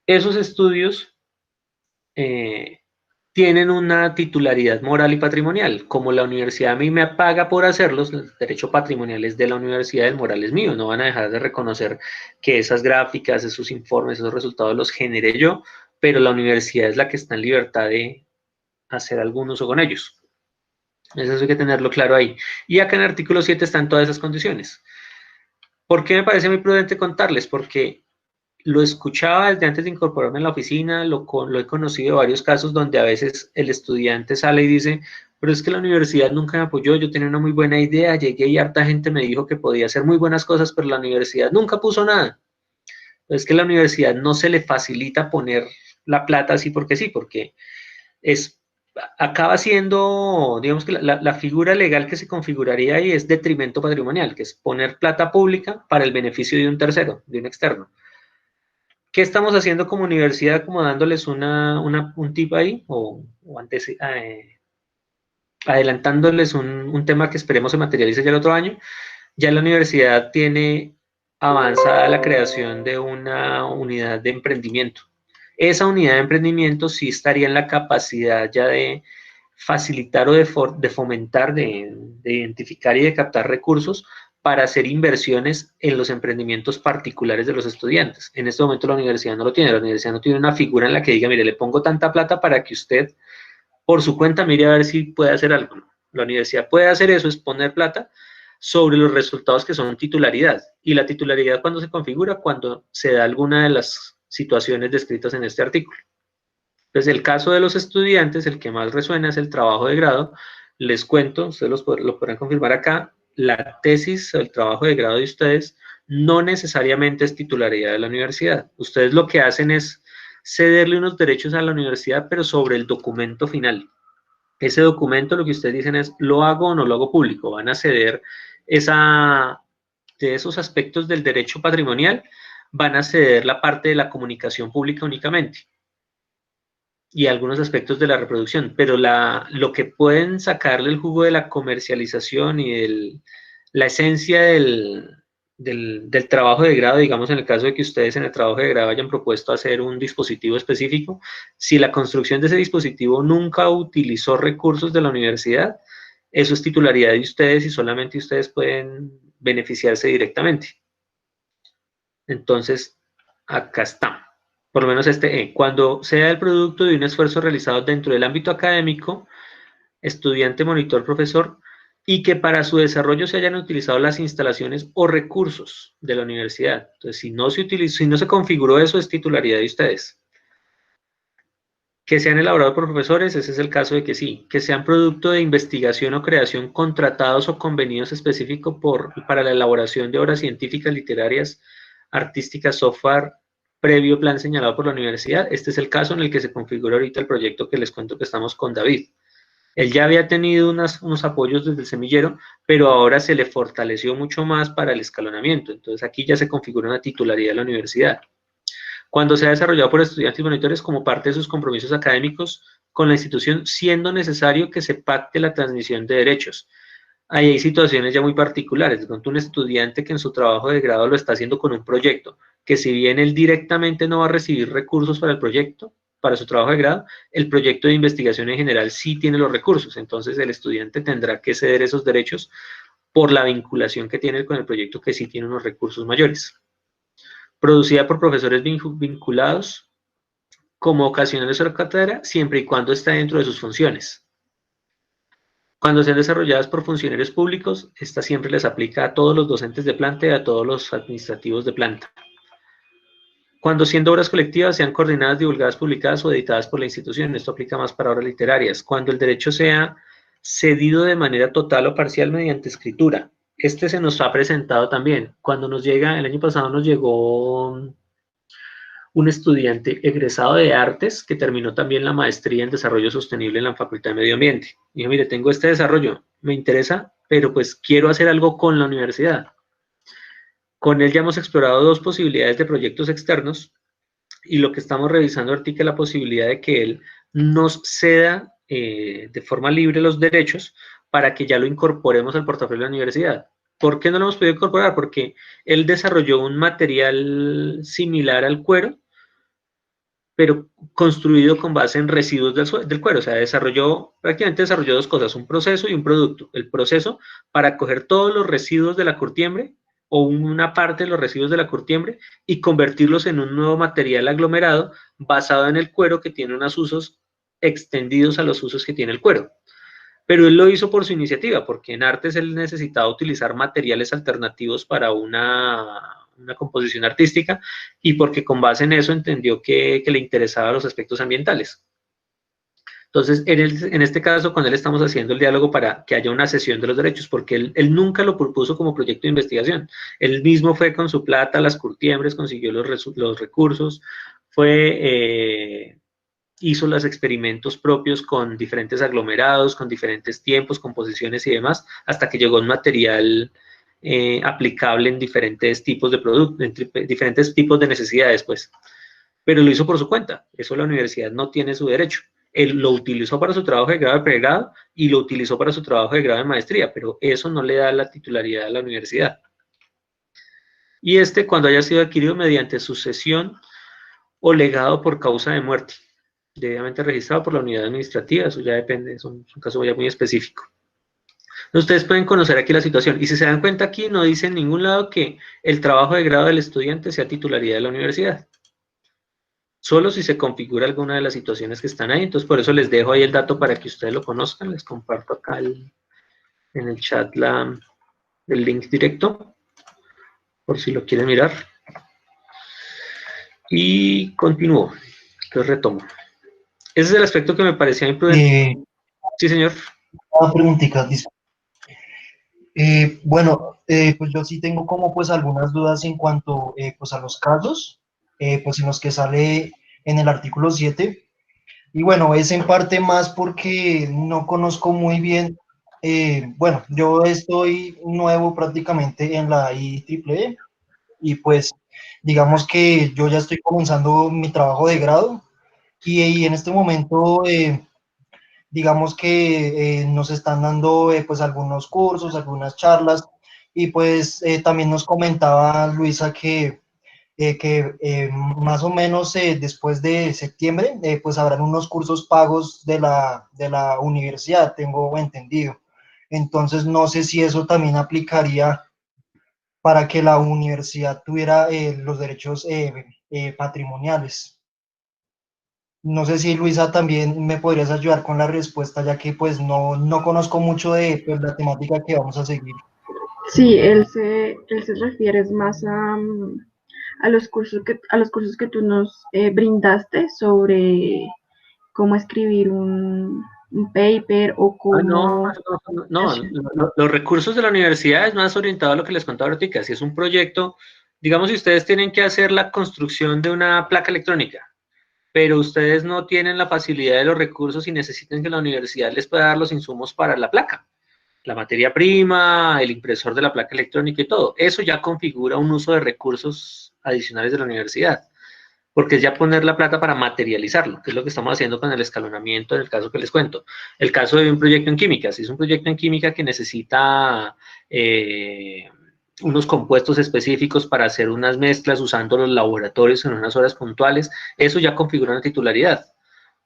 Esos estudios tienen una titularidad moral y patrimonial. Como la universidad a mí me paga por hacerlos, el derecho patrimonial es de la universidad, el moral es mío. No van a dejar de reconocer que esas gráficas, esos informes, esos resultados los generé yo, pero la universidad es la que está en libertad de hacer algún uso con ellos. Eso hay que tenerlo claro ahí. Y acá en el artículo 7 están todas esas condiciones. ¿Por qué me parece muy prudente contarles? Porque lo escuchaba desde antes de incorporarme en la oficina, lo he conocido en varios casos donde a veces el estudiante sale y dice, pero es que la universidad nunca me apoyó, yo tenía una muy buena idea, llegué y harta gente me dijo que podía hacer muy buenas cosas, pero la universidad nunca puso nada. Es que la universidad no se le facilita poner la plata así porque sí, porque acaba siendo, digamos que la figura legal que se configuraría ahí es detrimento patrimonial, que es poner plata pública para el beneficio de un tercero, de un externo. ¿Qué estamos haciendo como universidad? Como dándoles un tip ahí, o antes, adelantándoles un tema que esperemos se materialice ya el otro año. Ya la universidad tiene avanzada la creación de una unidad de emprendimiento. Esa unidad de emprendimiento sí estaría en la capacidad ya de facilitar o de fomentar, de identificar y de captar recursos para hacer inversiones en los emprendimientos particulares de los estudiantes. En este momento la universidad no lo tiene, la universidad no tiene una figura en la que diga, mire, le pongo tanta plata para que usted por su cuenta mire a ver si puede hacer algo. La universidad puede hacer eso, es poner plata sobre los resultados que son titularidad. Y la titularidad, ¿cuándo se configura? Cuando se da alguna de las situaciones descritas en este artículo. Entonces, el caso de los estudiantes, el que más resuena es el trabajo de grado. Les cuento, ustedes lo podrán confirmar acá, la tesis o el trabajo de grado de ustedes no necesariamente es titularidad de la universidad. Ustedes lo que hacen es cederle unos derechos a la universidad, pero sobre el documento final. Ese documento lo que ustedes dicen es, ¿lo hago o no lo hago público? Van a ceder de esos aspectos del derecho patrimonial, van a ceder la parte de la comunicación pública únicamente y algunos aspectos de la reproducción, pero lo que pueden sacarle el jugo de la comercialización y la esencia del trabajo de grado, digamos en el caso de que ustedes en el trabajo de grado hayan propuesto hacer un dispositivo específico, si la construcción de ese dispositivo nunca utilizó recursos de la universidad, eso es titularidad de ustedes y solamente ustedes pueden beneficiarse directamente. Entonces, acá está. Por lo menos cuando sea el producto de un esfuerzo realizado dentro del ámbito académico, estudiante, monitor, profesor, y que para su desarrollo se hayan utilizado las instalaciones o recursos de la universidad. Entonces, si no se configuró eso, es titularidad de ustedes. Que sean elaborados por profesores, ese es el caso de que sí. Que sean producto de investigación o creación contratados o convenidos específicos para la elaboración de obras científicas, literarias, artísticas, software, previo plan señalado por la universidad. Este es el caso en el que se configura ahorita el proyecto que les cuento que estamos con David. Él ya había tenido unos apoyos desde el semillero, pero ahora se le fortaleció mucho más para el escalonamiento. Entonces aquí ya se configura una titularidad de la universidad. Cuando sea desarrollado por estudiantes y monitores como parte de sus compromisos académicos con la institución, siendo necesario que se pacte la transmisión de derechos. Ahí hay situaciones ya muy particulares. De pronto un estudiante que en su trabajo de grado lo está haciendo con un proyecto, que si bien él directamente no va a recibir recursos para el proyecto, para su trabajo de grado, el proyecto de investigación en general sí tiene los recursos. Entonces el estudiante tendrá que ceder esos derechos por la vinculación que tiene con el proyecto que sí tiene unos recursos mayores. Producida por profesores vinculados como ocasionales a la cátedra, siempre y cuando esté dentro de sus funciones. Cuando sean desarrolladas por funcionarios públicos, esta siempre les aplica a todos los docentes de planta y a todos los administrativos de planta. Cuando siendo obras colectivas sean coordinadas, divulgadas, publicadas o editadas por la institución, esto aplica más para obras literarias. Cuando el derecho sea cedido de manera total o parcial mediante escritura. Este se nos ha presentado también. Cuando nos llega, el año pasado nos llegó un estudiante egresado de artes que terminó también la maestría en desarrollo sostenible en la Facultad de Medio Ambiente. Dijo, mire, tengo este desarrollo, me interesa, pero pues quiero hacer algo con la universidad. Con él ya hemos explorado dos posibilidades de proyectos externos y lo que estamos revisando ahorita es la posibilidad de que él nos ceda de forma libre los derechos para que ya lo incorporemos al portafolio de la universidad. ¿Por qué no lo hemos podido incorporar? Porque él desarrolló un material similar al cuero, pero construido con base en residuos del cuero. O sea, prácticamente desarrolló dos cosas, un proceso y un producto. El proceso para coger todos los residuos de la curtiembre o una parte de los residuos de la curtiembre y convertirlos en un nuevo material aglomerado basado en el cuero que tiene unos usos extendidos a los usos que tiene el cuero. Pero él lo hizo por su iniciativa, porque en artes él necesitaba utilizar materiales alternativos para una composición artística y porque con base en eso entendió que le interesaban los aspectos ambientales. Entonces, en este caso, con él estamos haciendo el diálogo para que haya una cesión de los derechos, porque él nunca lo propuso como proyecto de investigación. Él mismo fue con su plata a las curtiembres, consiguió los recursos, hizo los experimentos propios con diferentes aglomerados, con diferentes tiempos, composiciones y demás, hasta que llegó un material aplicable en diferentes tipos de productos, en diferentes tipos de necesidades, pues. Pero lo hizo por su cuenta, eso la universidad no tiene su derecho. Él lo utilizó para su trabajo de grado de pregrado y lo utilizó para su trabajo de grado de maestría, pero eso no le da la titularidad a la universidad. Y cuando haya sido adquirido mediante sucesión o legado por causa de muerte, debidamente registrado por la unidad administrativa, eso ya depende, es un caso ya muy específico. Ustedes pueden conocer aquí la situación, y si se dan cuenta aquí no dice en ningún lado que el trabajo de grado del estudiante sea titularidad de la universidad. Solo si se configura alguna de las situaciones que están ahí, entonces por eso les dejo ahí el dato para que ustedes lo conozcan, les comparto acá en el chat el link directo, por si lo quieren mirar. Y continúo, entonces retomo. Ese es el aspecto que me parecía imprudente. Sí, señor. Una preguntita, bueno, pues yo sí tengo como pues algunas dudas en cuanto pues a los casos, pues en los que sale en el artículo 7, y bueno, es en parte más porque no conozco muy bien, bueno, yo estoy nuevo prácticamente en la IEEE y pues digamos que yo ya estoy comenzando mi trabajo de grado y en este momento digamos que nos están dando pues algunos cursos, algunas charlas y pues también nos comentaba Luisa que más o menos después de septiembre pues habrán unos cursos pagos de la universidad, tengo entendido. Entonces no sé si eso también aplicaría para que la universidad tuviera los derechos patrimoniales. No sé si Luisa también me podrías ayudar con la respuesta, ya que pues no conozco mucho de pues, la temática que vamos a seguir. Sí, él se refiere más a los cursos que tú nos brindaste sobre cómo escribir un paper o cómo... No, los recursos de la universidad es más orientado a lo que les contaba ahorita. Si es un proyecto, digamos, si ustedes tienen que hacer la construcción de una placa electrónica, pero ustedes no tienen la facilidad de los recursos y necesitan que la universidad les pueda dar los insumos para la placa, la materia prima, el impresor de la placa electrónica y todo. Eso ya configura un uso de recursos adicionales de la universidad, porque es ya poner la plata para materializarlo, que es lo que estamos haciendo con el escalonamiento en el caso que les cuento. El caso de un proyecto en química, si es un proyecto en química que necesita unos compuestos específicos para hacer unas mezclas usando los laboratorios en unas horas puntuales, eso ya configura una titularidad.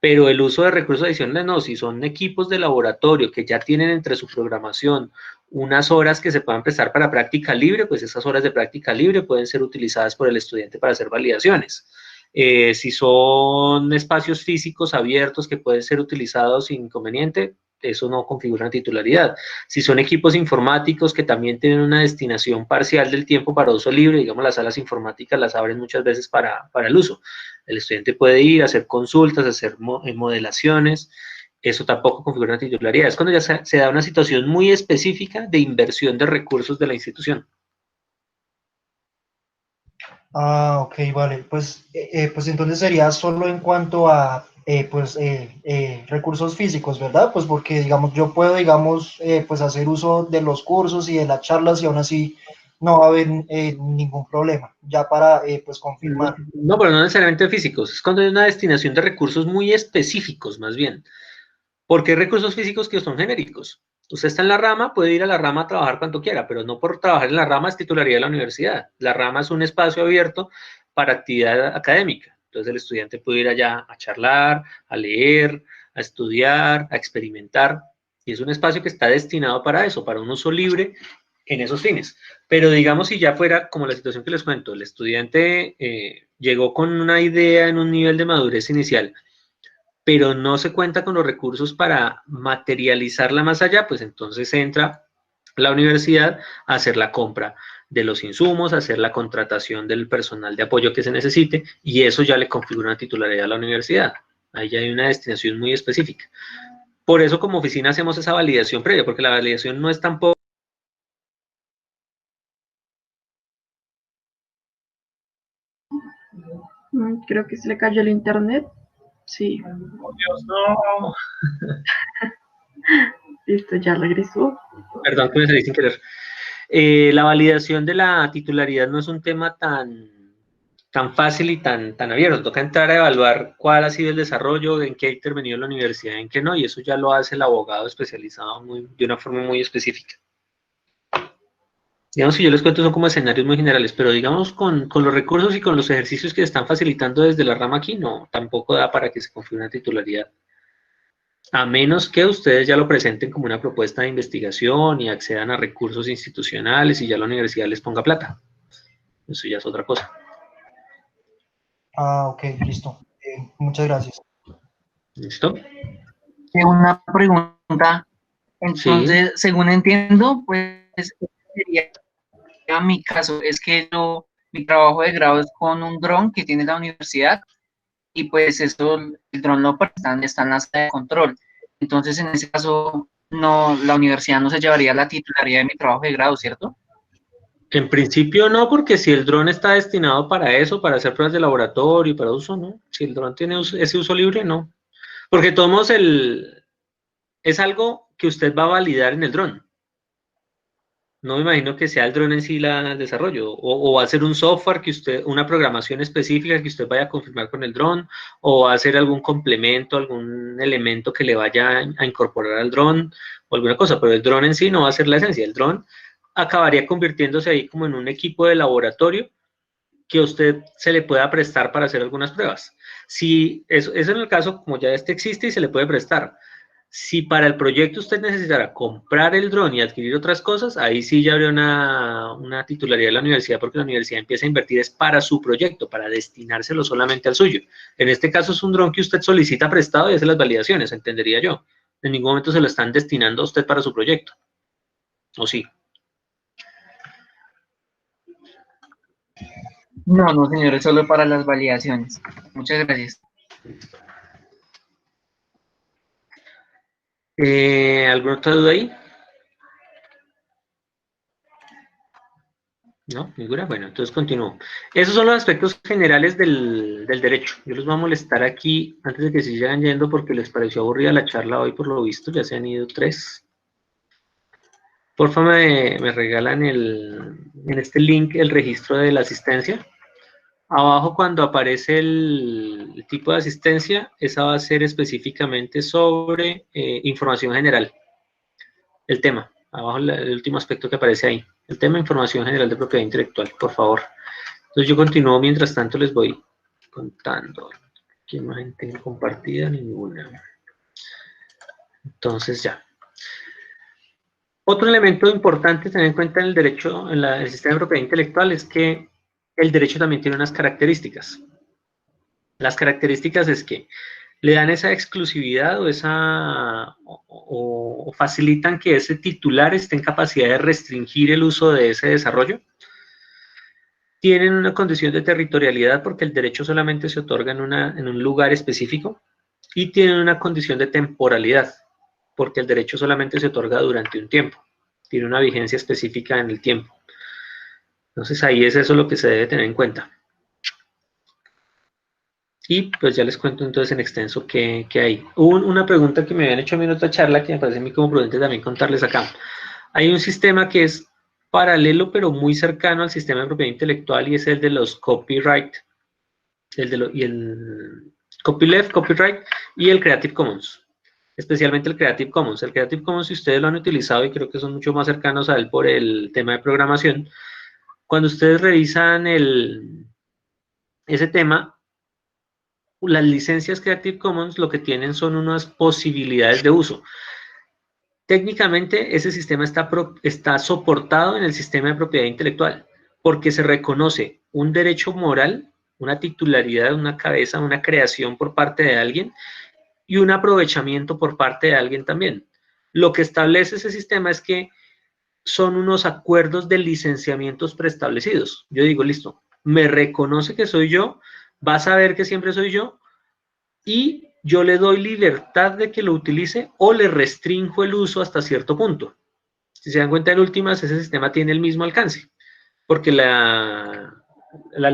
Pero el uso de recursos adicionales no, si son equipos de laboratorio que ya tienen entre su programación unas horas que se puedan prestar para práctica libre, pues esas horas de práctica libre pueden ser utilizadas por el estudiante para hacer validaciones. Si son espacios físicos abiertos que pueden ser utilizados sin inconveniente, eso no configura una titularidad. Si son equipos informáticos que también tienen una destinación parcial del tiempo para uso libre, digamos las salas informáticas las abren muchas veces para el uso. El estudiante puede ir a hacer consultas, hacer modelaciones, eso tampoco configura una titularidad. Es cuando ya se da una situación muy específica de inversión de recursos de la institución. Ah, ok, vale. Pues entonces sería solo en cuanto a recursos físicos, ¿verdad? Pues porque, digamos, yo puedo, digamos, pues hacer uso de los cursos y de las charlas y aún así no va a haber ningún problema, ya para, pues, confirmar. No, pero no necesariamente físicos. Es cuando hay una destinación de recursos muy específicos, más bien. Porque hay recursos físicos que son genéricos. Usted está en la rama, puede ir a la rama a trabajar cuanto quiera, pero no por trabajar en la rama es titularidad de la universidad. La rama es un espacio abierto para actividad académica. Entonces el estudiante puede ir allá a charlar, a leer, a estudiar, a experimentar. Y es un espacio que está destinado para eso, para un uso libre en esos fines. Pero digamos, si ya fuera como la situación que les cuento, el estudiante llegó con una idea en un nivel de madurez inicial, pero no se cuenta con los recursos para materializarla más allá, pues entonces entra la universidad a hacer la compra de los insumos, a hacer la contratación del personal de apoyo que se necesite, y eso ya le configura una titularidad a la universidad. Ahí ya hay una destinación muy específica. Por eso como oficina hacemos esa validación previa, porque la validación no es tampoco... Creo que se le cayó el internet. Sí, ¡Oh, Dios, no! listo, ya regresó. Perdón que me salí sin querer. La validación de la titularidad no es un tema tan fácil y tan abierto. Toca entrar a evaluar cuál ha sido el desarrollo, en qué ha intervenido la universidad, en qué no, y eso ya lo hace el abogado especializado de una forma muy específica. Digamos que yo les cuento son como escenarios muy generales, pero digamos con los recursos y con los ejercicios que se están facilitando desde la rama aquí, no, tampoco da para que se configure una titularidad. A menos que ustedes ya lo presenten como una propuesta de investigación y accedan a recursos institucionales y ya la universidad les ponga plata. Eso ya es otra cosa. Ah, ok, listo. Muchas gracias. ¿Listo? Una pregunta. Sí. Entonces, según entiendo, pues sería mi caso, es que mi trabajo de grado es con un dron que tiene la universidad y pues eso, el dron lo prestan, está en la sala de control. Entonces, en ese caso, no, la universidad no se llevaría la titularidad de mi trabajo de grado, ¿cierto? En principio no, porque si el dron está destinado para eso, para hacer pruebas de laboratorio y para uso, no. Si el dron tiene ese uso libre, no. Porque todos es algo que usted va a validar en el dron. No me imagino que sea el dron en sí el desarrollo, o va a ser un software que una programación específica que usted vaya a confirmar con el dron, o va a ser algún complemento, algún elemento que le vaya a incorporar al dron, o alguna cosa, pero el dron en sí no va a ser la esencia. El dron acabaría convirtiéndose ahí como en un equipo de laboratorio que a usted se le pueda prestar para hacer algunas pruebas. Si eso en el caso, como ya este existe y se le puede prestar. Si para el proyecto usted necesitara comprar el dron y adquirir otras cosas, ahí sí ya habría una titularidad de la universidad, porque la universidad empieza a invertir es para su proyecto, para destinárselo solamente al suyo. En este caso es un dron que usted solicita prestado y hace las validaciones, entendería yo. En ningún momento se lo están destinando a usted para su proyecto. ¿O sí? No, no, señor, es solo para las validaciones. Muchas gracias. ¿Alguna otra duda ahí? ¿No? ¿Ninguna? Bueno, entonces continúo. Esos son los aspectos generales del derecho. Yo los voy a molestar aquí antes de que se sigan yendo porque les pareció aburrida la charla hoy por lo visto. Ya se han ido 3. Porfa, me regalan en este link el registro de la asistencia. Abajo cuando aparece el tipo de asistencia, esa va a ser específicamente sobre información general. El tema, abajo el último aspecto que aparece ahí. El tema información general de propiedad intelectual, por favor. Entonces yo continúo, mientras tanto les voy contando. ¿Qué imagen tengo compartida? Ninguna. Entonces ya. Otro elemento importante tener en cuenta en el derecho, en el sistema de propiedad intelectual, es que el derecho también tiene unas características. Las características es que le dan esa exclusividad o facilitan que ese titular esté en capacidad de restringir el uso de ese desarrollo. Tienen una condición de territorialidad porque el derecho solamente se otorga en un lugar específico. y tienen una condición de temporalidad, porque el derecho solamente se otorga durante un tiempo, tiene una vigencia específica en el tiempo. Entonces ahí es eso lo que se debe tener en cuenta. Y pues ya les cuento entonces en extenso qué hay. Hubo una pregunta que me habían hecho a mí en otra charla que me parece a mí como prudente también contarles acá. Hay un sistema que es paralelo pero muy cercano al sistema de propiedad intelectual y es el de los copyright, el copyleft, copyright y el Creative Commons. Especialmente el Creative Commons. El Creative Commons, si ustedes lo han utilizado y creo que son mucho más cercanos a él por el tema de programación, cuando ustedes revisan ese tema, las licencias Creative Commons lo que tienen son unas posibilidades de uso. Técnicamente, ese sistema está soportado en el sistema de propiedad intelectual, porque se reconoce un derecho moral, una titularidad, una cabeza, una creación por parte de alguien, y un aprovechamiento por parte de alguien también. Lo que establece ese sistema es que son unos acuerdos de licenciamientos preestablecidos. Yo digo, listo, me reconoce que soy yo, va a saber que siempre soy yo, y yo le doy libertad de que lo utilice o le restringo el uso hasta cierto punto. Si se dan cuenta, en últimas, ese sistema tiene el mismo alcance, porque las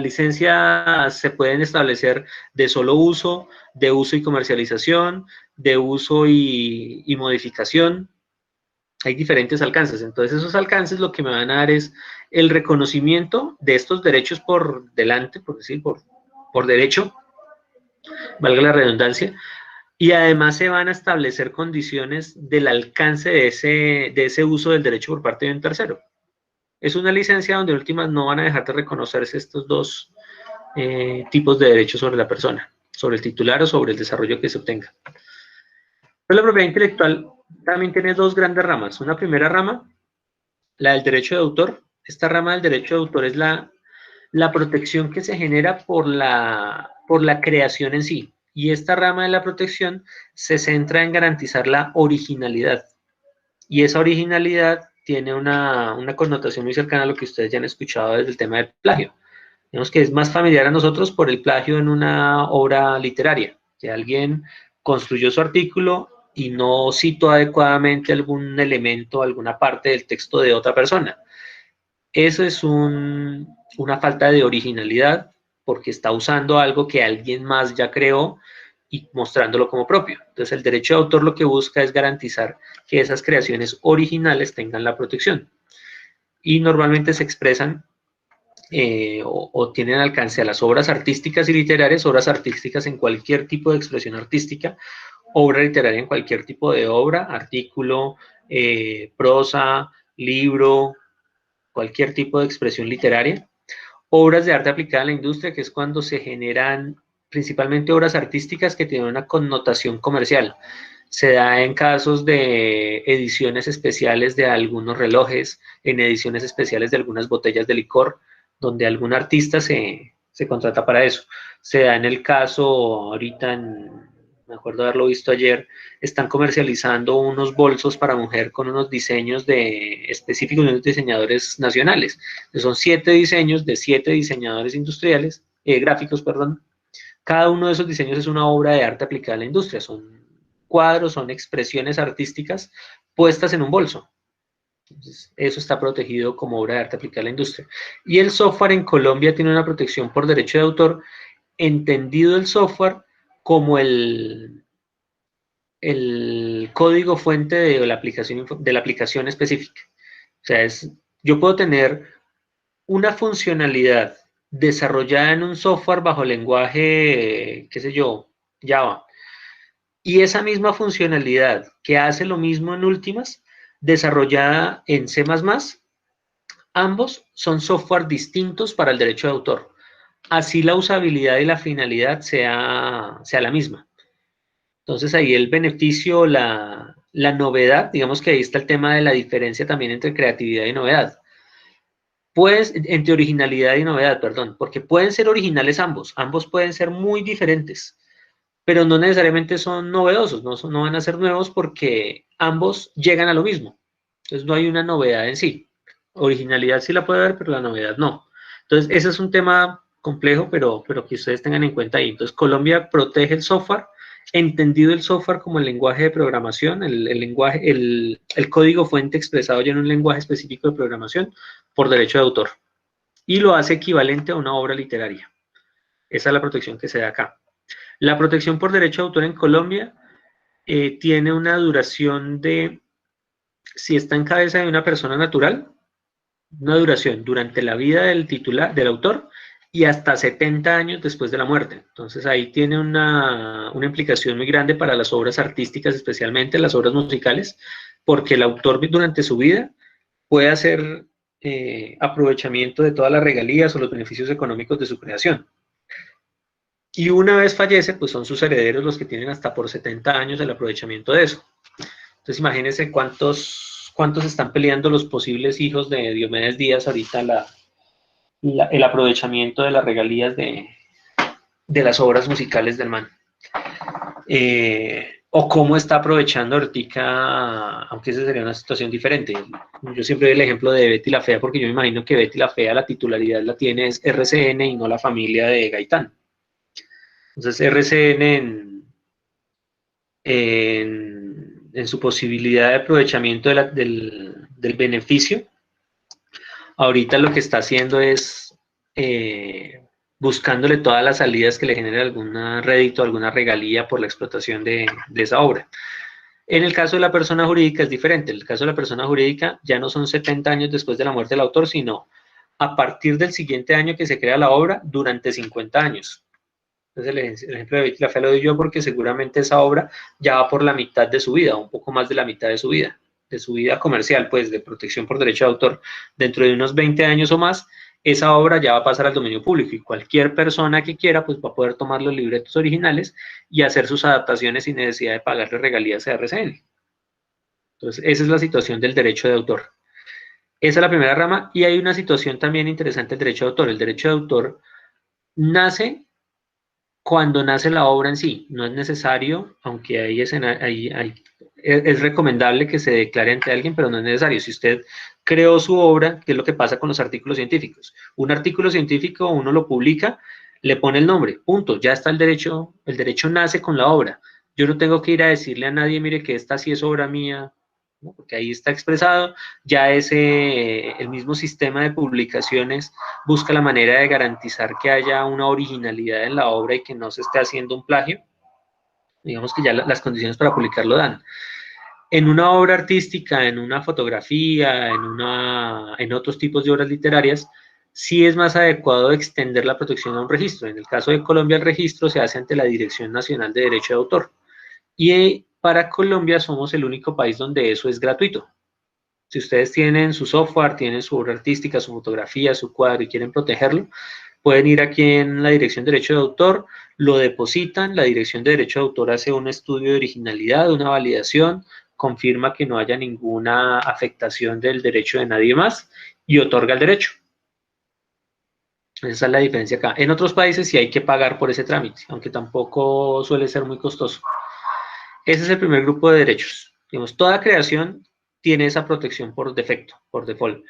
licencias se pueden establecer de solo uso, de uso y comercialización, de uso y modificación. Hay diferentes alcances. Entonces, esos alcances lo que me van a dar es el reconocimiento de estos derechos por delante, por decir, por derecho, valga la redundancia, y además se van a establecer condiciones del alcance de ese uso del derecho por parte de un tercero. Es una licencia donde en últimas no van a dejar de reconocerse estos dos tipos de derechos sobre la persona, sobre el titular o sobre el desarrollo que se obtenga. Pero la propiedad intelectual también tiene dos grandes ramas. Una primera rama, la del derecho de autor. Esta rama del derecho de autor es la protección que se genera por la creación en sí. Y esta rama de la protección se centra en garantizar la originalidad. Y esa originalidad tiene una connotación muy cercana a lo que ustedes ya han escuchado desde el tema del plagio. Digamos que es más familiar a nosotros por el plagio en una obra literaria, que alguien construyó su artículo y no citó adecuadamente algún elemento, alguna parte del texto de otra persona. Eso es una falta de originalidad porque está usando algo que alguien más ya creó y mostrándolo como propio. Entonces, el derecho de autor lo que busca es garantizar que esas creaciones originales tengan la protección. Y normalmente se expresan o tienen alcance a las obras artísticas y literarias, obras artísticas en cualquier tipo de expresión artística, obra literaria en cualquier tipo de obra, artículo, prosa, libro, cualquier tipo de expresión literaria. Obras de arte aplicada a la industria, que es cuando se generan principalmente obras artísticas que tienen una connotación comercial. Se da en casos de ediciones especiales de algunos relojes, en ediciones especiales de algunas botellas de licor, donde algún artista se contrata para eso. Se da en el caso, ahorita, me acuerdo haberlo visto ayer, están comercializando unos bolsos para mujer con unos diseños específicos de unos diseñadores nacionales. Son 7 diseños de 7 diseñadores industriales, gráficos, perdón. Cada uno de esos diseños es una obra de arte aplicada a la industria. Son cuadros, son expresiones artísticas puestas en un bolso. Entonces, eso está protegido como obra de arte aplicada a la industria. Y el software en Colombia tiene una protección por derecho de autor, entendido el software como el código fuente de la aplicación específica. O sea, yo puedo tener una funcionalidad desarrollada en un software bajo lenguaje, qué sé yo, Java, y esa misma funcionalidad que hace lo mismo en últimas, desarrollada en C++, ambos son software distintos para el derecho de autor. Así la usabilidad y la finalidad sea la misma. Entonces ahí el beneficio, la novedad, digamos que ahí está el tema de la diferencia también entre creatividad y novedad. Pues, entre originalidad y novedad, perdón, porque pueden ser originales ambos pueden ser muy diferentes, pero no necesariamente son novedosos, no van a ser nuevos porque ambos llegan a lo mismo. Entonces no hay una novedad en sí. Originalidad sí la puede haber, pero la novedad no. Entonces ese es un tema complejo, pero que ustedes tengan en cuenta ahí. Entonces Colombia protege el software entendido el software como el lenguaje de programación, el código fuente expresado ya en un lenguaje específico de programación por derecho de autor, y lo hace equivalente a una obra literaria. Esa es la protección que se da acá. La protección por derecho de autor en Colombia tiene una duración de, si está en cabeza de una persona natural, una duración durante la vida del titular, del autor, y hasta 70 años después de la muerte. Entonces ahí tiene una implicación muy grande para las obras artísticas, especialmente las obras musicales, porque el autor durante su vida puede hacer aprovechamiento de todas las regalías o los beneficios económicos de su creación. Y una vez fallece, pues son sus herederos los que tienen hasta por 70 años el aprovechamiento de eso. Entonces imagínense cuántos están peleando los posibles hijos de Diomedes Díaz ahorita el aprovechamiento de las regalías de las obras musicales del man. O cómo está aprovechando ahorita, aunque esa sería una situación diferente. Yo siempre doy el ejemplo de Betty la Fea, porque yo me imagino que Betty la Fea la titularidad la tiene es RCN y no la familia de Gaitán. Entonces RCN en su posibilidad de aprovechamiento del beneficio, ahorita lo que está haciendo es buscándole todas las salidas que le genere algún rédito, alguna regalía por la explotación de esa obra. En el caso de la persona jurídica es diferente. En el caso de la persona jurídica ya no son 70 años después de la muerte del autor, sino a partir del siguiente año que se crea la obra, durante 50 años. Entonces el ejemplo de Betty la Fea lo doy yo porque seguramente esa obra ya va por la mitad de su vida, un poco más de la mitad de su vida comercial, pues de protección por derecho de autor. Dentro de unos 20 años o más, esa obra ya va a pasar al dominio público y cualquier persona que quiera pues va a poder tomar los libretos originales y hacer sus adaptaciones sin necesidad de pagarle regalías a RCN. Entonces esa es la situación del derecho de autor. Esa es la primera rama, y hay una situación también interesante del derecho de autor. El derecho de autor nace cuando nace la obra en sí. No es necesario, aunque es recomendable que se declare ante alguien, pero no es necesario. Si usted creó su obra, ¿qué es lo que pasa con los artículos científicos? Un artículo científico uno lo publica, le pone el nombre, punto, ya está el derecho nace con la obra. Yo no tengo que ir a decirle a nadie, mire que esta sí es obra mía, ¿no? Porque ahí está expresado, ya el mismo sistema de publicaciones busca la manera de garantizar que haya una originalidad en la obra y que no se esté haciendo un plagio. Digamos que ya las condiciones para publicarlo dan. En una obra artística, en una fotografía, en otros tipos de obras literarias, sí es más adecuado extender la protección a un registro. En el caso de Colombia, el registro se hace ante la Dirección Nacional de Derecho de Autor. Y para Colombia somos el único país donde eso es gratuito. Si ustedes tienen su software, tienen su obra artística, su fotografía, su cuadro y quieren protegerlo, pueden ir aquí en la Dirección de Derecho de Autor, lo depositan, la Dirección de Derecho de Autor hace un estudio de originalidad, una validación, confirma que no haya ninguna afectación del derecho de nadie más y otorga el derecho. Esa es la diferencia acá. En otros países sí hay que pagar por ese trámite, aunque tampoco suele ser muy costoso. Ese es el primer grupo de derechos. Digamos, toda creación tiene esa protección por defecto, por default.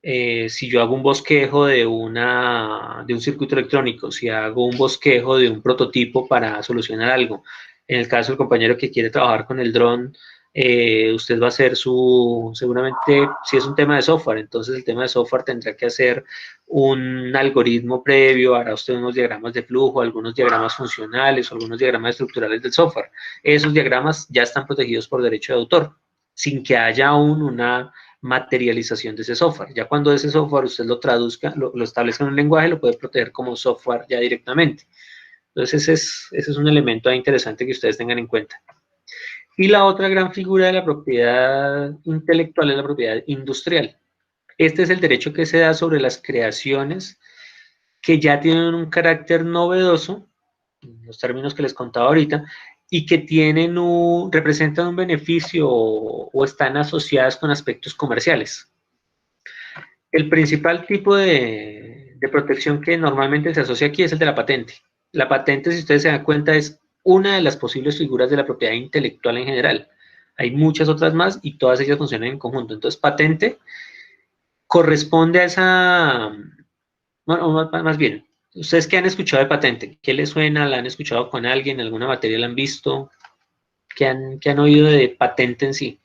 Si yo hago un bosquejo de un circuito electrónico, si hago un bosquejo de un prototipo para solucionar algo, en el caso del compañero que quiere trabajar con el dron, usted va a hacer seguramente, si es un tema de software, entonces el tema de software tendrá que hacer un algoritmo previo, hará usted unos diagramas de flujo, algunos diagramas funcionales, algunos diagramas estructurales del software. Esos diagramas ya están protegidos por derecho de autor, sin que haya aún una materialización de ese software. Ya cuando ese software usted lo traduzca, lo establezca en un lenguaje, lo puede proteger como software ya directamente. Entonces ese es un elemento interesante que ustedes tengan en cuenta. Y la otra gran figura de la propiedad intelectual es la propiedad industrial. Este es el derecho que se da sobre las creaciones que ya tienen un carácter novedoso, en los términos que les contaba ahorita, y que representan un beneficio o están asociadas con aspectos comerciales. El principal tipo de protección que normalmente se asocia aquí es el de la patente. La patente, si ustedes se dan cuenta, es una de las posibles figuras de la propiedad intelectual en general. Hay muchas otras más y todas ellas funcionan en conjunto. Entonces, patente corresponde a esa, bueno, más bien, ¿Ustedes qué han escuchado de patente? ¿Qué les suena? ¿La han escuchado con alguien? ¿Alguna materia la han visto? ¿Qué han oído de patente en sí?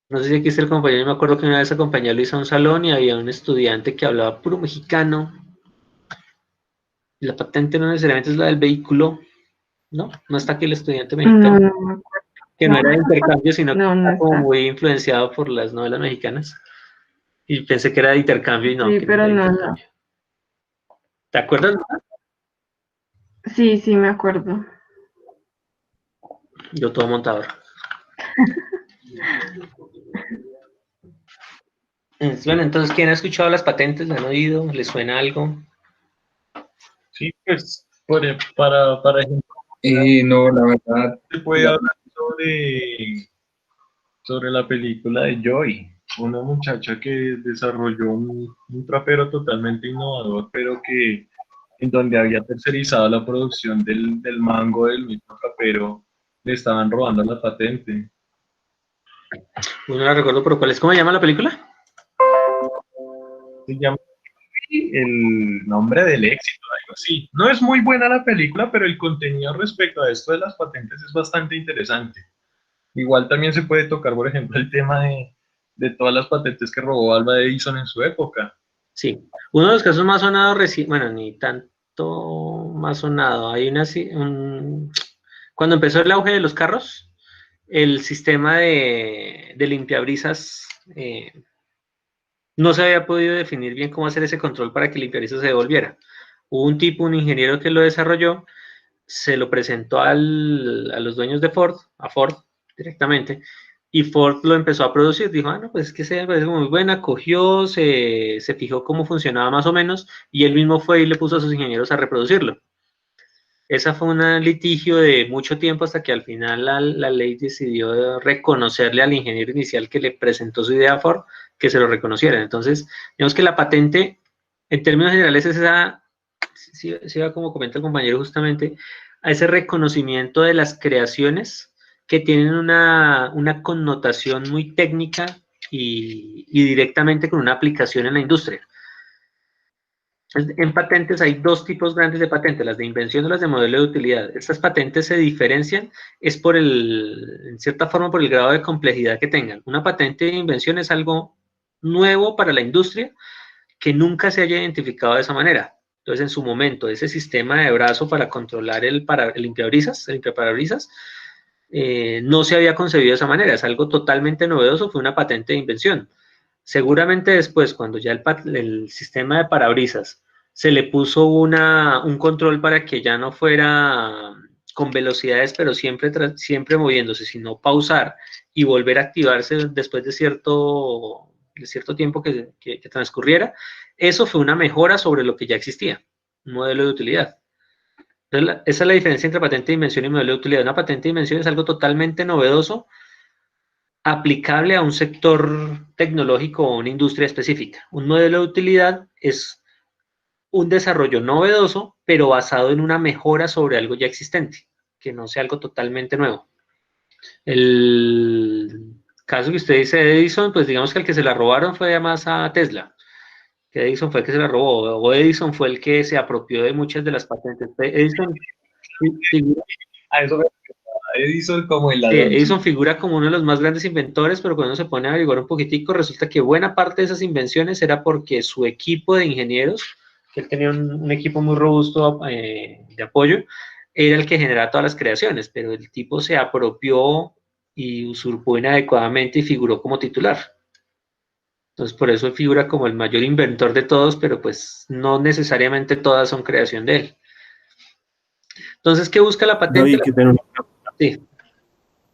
No sé si aquí está el compañero, yo me acuerdo que una vez acompañé a Luis a un salón y había un estudiante que hablaba puro mexicano. Y la patente no necesariamente es la del vehículo, ¿no? No está aquí el estudiante No, mexicano, no me acuerdo. que no era de intercambio, sino que No, no está como está. muy influenciado por las novelas mexicanas. Y pensé que era de intercambio y no, Sí, que no era pero de no, no. intercambio. ¿Te acuerdas? Sí, sí, me acuerdo. Yo todo montador. Bueno, entonces, ¿quién ha escuchado las patentes? ¿La han oído? ¿Les suena algo? Sí, pues para ejemplo, No, la verdad, se puede hablar sobre la película de Joy, una muchacha que desarrolló un trapero totalmente innovador, pero que en donde había tercerizado la producción del mango del mismo trapero, le estaban robando la patente. Pues no la recuerdo por cuál es. ¿Cómo se llama la película? Se llama El nombre del éxito, algo así. No es muy buena la película, pero el contenido respecto a esto de las patentes es bastante interesante. Igual también se puede tocar, por ejemplo, el tema de todas las patentes que robó Alva Edison en su época. Sí. Uno de los casos más sonados, bueno, ni tanto más sonado. Hay cuando empezó el auge de los carros, el sistema de limpiabrisas no se había podido definir bien cómo hacer ese control para que el limpiabrisas se devolviera. Hubo un tipo, un ingeniero que lo desarrolló, se lo presentó a los dueños de Ford, a Ford directamente, y Ford lo empezó a producir. Dijo, no, pues es que se me parece muy buena, cogió, se fijó cómo funcionaba más o menos, y él mismo fue y le puso a sus ingenieros a reproducirlo. Esa fue un litigio de mucho tiempo hasta que al final la ley decidió reconocerle al ingeniero inicial que le presentó su idea a Ford, que se lo reconocieran. Entonces, digamos que la patente, en términos generales, es esa, sí, como comenta el compañero justamente, a ese reconocimiento de las creaciones que tienen una connotación muy técnica y directamente con una aplicación en la industria. En patentes hay dos tipos grandes de patentes, las de invención y las de modelo de utilidad. Estas patentes se diferencian es en cierta forma, por el grado de complejidad que tengan. Una patente de invención es algo nuevo para la industria que nunca se haya identificado de esa manera. Entonces, en su momento, ese sistema de brazo para controlar el limpiaparabrisas, no se había concebido de esa manera. Es algo totalmente novedoso, fue una patente de invención. Seguramente después, cuando ya el sistema de parabrisas se le puso un control para que ya no fuera con velocidades, pero siempre moviéndose, sino pausar y volver a activarse después de cierto tiempo que transcurriera, eso fue una mejora sobre lo que ya existía, un modelo de utilidad. Entonces, esa es la diferencia entre patente de invención y modelo de utilidad. Una patente de invención es algo totalmente novedoso, aplicable a un sector tecnológico o una industria específica. Un modelo de utilidad es un desarrollo novedoso, pero basado en una mejora sobre algo ya existente, que no sea algo totalmente nuevo. El caso que usted dice de Edison, pues digamos que el que se la robaron fue además a Tesla, que Edison fue el que se la robó, o Edison fue el que se apropió de muchas de las patentes. A eso me refiero, a Edison como el Sí, ladrón. Edison figura como uno de los más grandes inventores, pero cuando uno se pone a averiguar un poquitico, resulta que buena parte de esas invenciones era porque su equipo de ingenieros, que él tenía un equipo muy robusto de apoyo, era el que generaba todas las creaciones, pero el tipo se apropió y usurpó inadecuadamente y figuró como titular. Entonces, por eso él figura como el mayor inventor de todos, pero pues no necesariamente todas son creación de él. Entonces, ¿qué busca la No, patente? y que tener Sí,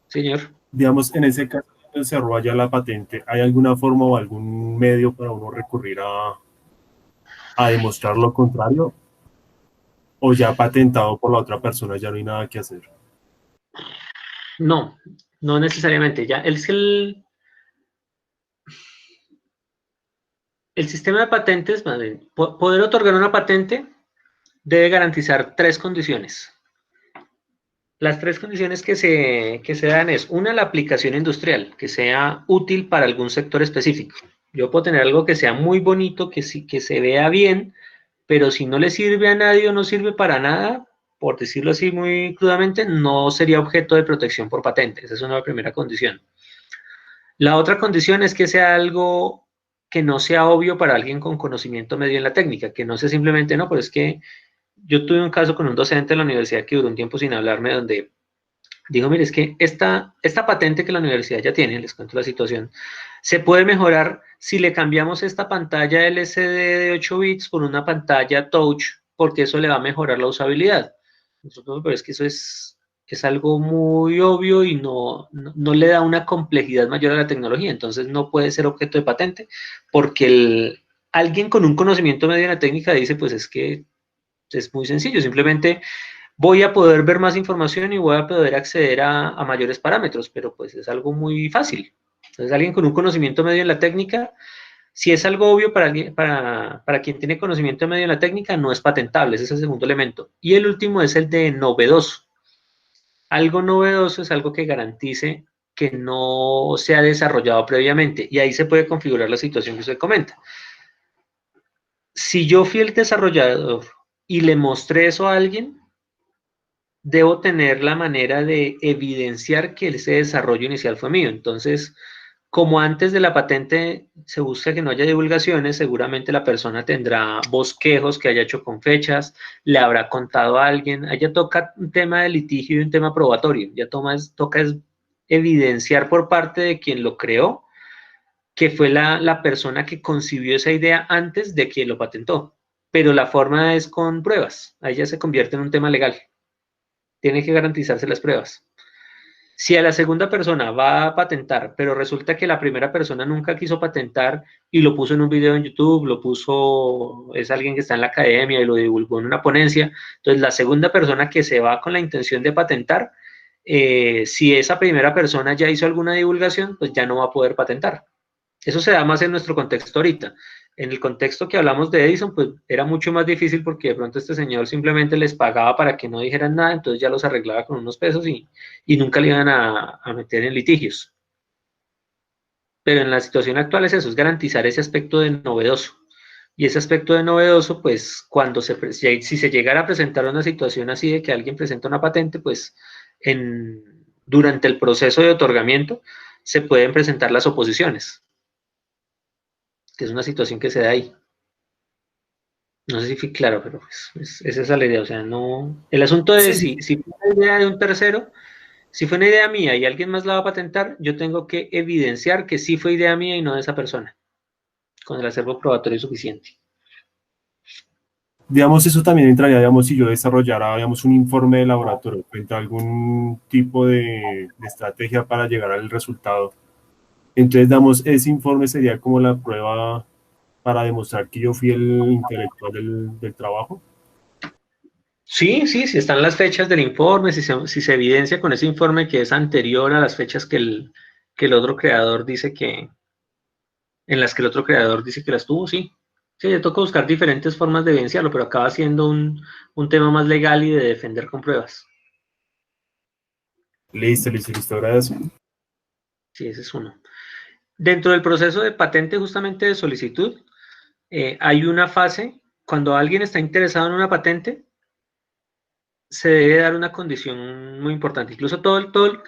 señor. digamos, en ese caso, donde se roba ya la patente, ¿hay alguna forma o algún medio para uno recurrir a demostrar lo contrario? ¿O ya patentado por la otra persona ya no hay nada que hacer? No, no necesariamente. Ya, el sistema de patentes, poder otorgar una patente debe garantizar tres condiciones. Las tres condiciones que se dan es, una, la aplicación industrial, que sea útil para algún sector específico. Yo puedo tener algo que sea muy bonito, que se vea bien, pero si no le sirve a nadie o no sirve para nada, por decirlo así muy crudamente, no sería objeto de protección por patente. Esa es una primera condición. La otra condición es que sea algo que no sea obvio para alguien con conocimiento medio en la técnica, que no sea simplemente, no, pero es que yo tuve un caso con un docente en la universidad que duró un tiempo sin hablarme, donde digo, mire, es que esta patente que la universidad ya tiene, les cuento la situación, se puede mejorar si le cambiamos esta pantalla LCD de 8 bits por una pantalla touch, porque eso le va a mejorar la usabilidad. Nosotros, pero es que eso es algo muy obvio y no le da una complejidad mayor a la tecnología, entonces no puede ser objeto de patente, porque alguien con un conocimiento medio en la técnica dice, pues es que es muy sencillo, simplemente voy a poder ver más información y voy a poder acceder a mayores parámetros, pero pues es algo muy fácil. Entonces, alguien con un conocimiento medio en la técnica, si es algo obvio para quien tiene conocimiento medio en la técnica, no es patentable, ese es el segundo elemento. Y el último es el de novedoso. Algo novedoso es algo que garantice que no se ha desarrollado previamente, y ahí se puede configurar la situación que usted comenta. Si yo fui el desarrollador y le mostré eso a alguien, debo tener la manera de evidenciar que ese desarrollo inicial fue mío. Entonces, como antes de la patente se busca que no haya divulgaciones, seguramente la persona tendrá bosquejos que haya hecho con fechas, le habrá contado a alguien, allá toca un tema de litigio y un tema probatorio, ya toca evidenciar por parte de quien lo creó que fue la persona que concibió esa idea antes de quien lo patentó, pero la forma es con pruebas, ahí ya se convierte en un tema legal. Tiene que garantizarse las pruebas. Si a la segunda persona va a patentar, pero resulta que la primera persona nunca quiso patentar y lo puso en un video en YouTube, es alguien que está en la academia y lo divulgó en una ponencia, entonces la segunda persona que se va con la intención de patentar, si esa primera persona ya hizo alguna divulgación, pues ya no va a poder patentar. Eso se da más en nuestro contexto ahorita. En el contexto que hablamos de Edison, pues era mucho más difícil porque de pronto este señor simplemente les pagaba para que no dijeran nada, entonces ya los arreglaba con unos pesos y nunca le iban a meter en litigios. Pero en la situación actual es eso, es garantizar ese aspecto de novedoso. Y ese aspecto de novedoso, pues si se llegara a presentar una situación así de que alguien presenta una patente, pues durante el proceso de otorgamiento se pueden presentar las oposiciones, que es una situación que se da ahí. No sé si fui claro, pero pues, esa es la idea. O sea, no. El asunto es si fue una idea de un tercero, si fue una idea mía y alguien más la va a patentar, yo tengo que evidenciar que sí fue idea mía y no de esa persona, con el acervo probatorio suficiente. Digamos, eso también entraría, digamos, si yo desarrollara, digamos, un informe de laboratorio frente a algún tipo de estrategia para llegar al resultado. Entonces, digamos, ese informe sería como la prueba para demostrar que yo fui el intelectual del trabajo. Sí, si están las fechas del informe, si se evidencia con ese informe que es anterior a las fechas que el otro creador dice en las que el otro creador dice que las tuvo, sí. Sí, le toca buscar diferentes formas de evidenciarlo, pero acaba siendo un tema más legal y de defender con pruebas. Listo, gracias. Sí, ese es uno. Dentro del proceso de patente justamente de solicitud, hay una fase, cuando alguien está interesado en una patente, se debe dar una condición muy importante. Incluso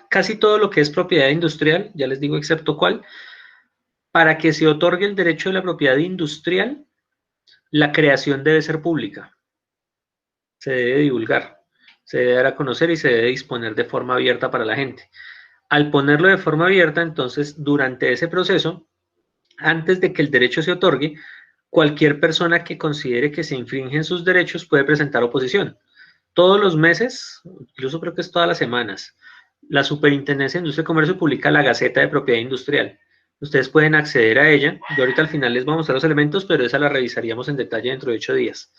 casi todo lo que es propiedad industrial, ya les digo excepto cuál, para que se otorgue el derecho de la propiedad industrial, la creación debe ser pública. Se debe divulgar, se debe dar a conocer y se debe disponer de forma abierta para la gente. Al ponerlo de forma abierta, entonces, durante ese proceso, antes de que el derecho se otorgue, cualquier persona que considere que se infringen sus derechos puede presentar oposición. Todos los meses, incluso creo que es todas las semanas, la Superintendencia de Industria y Comercio publica la Gaceta de Propiedad Industrial. Ustedes pueden acceder a ella. Yo ahorita al final les voy a mostrar los elementos, pero esa la revisaríamos en detalle dentro de 8 días.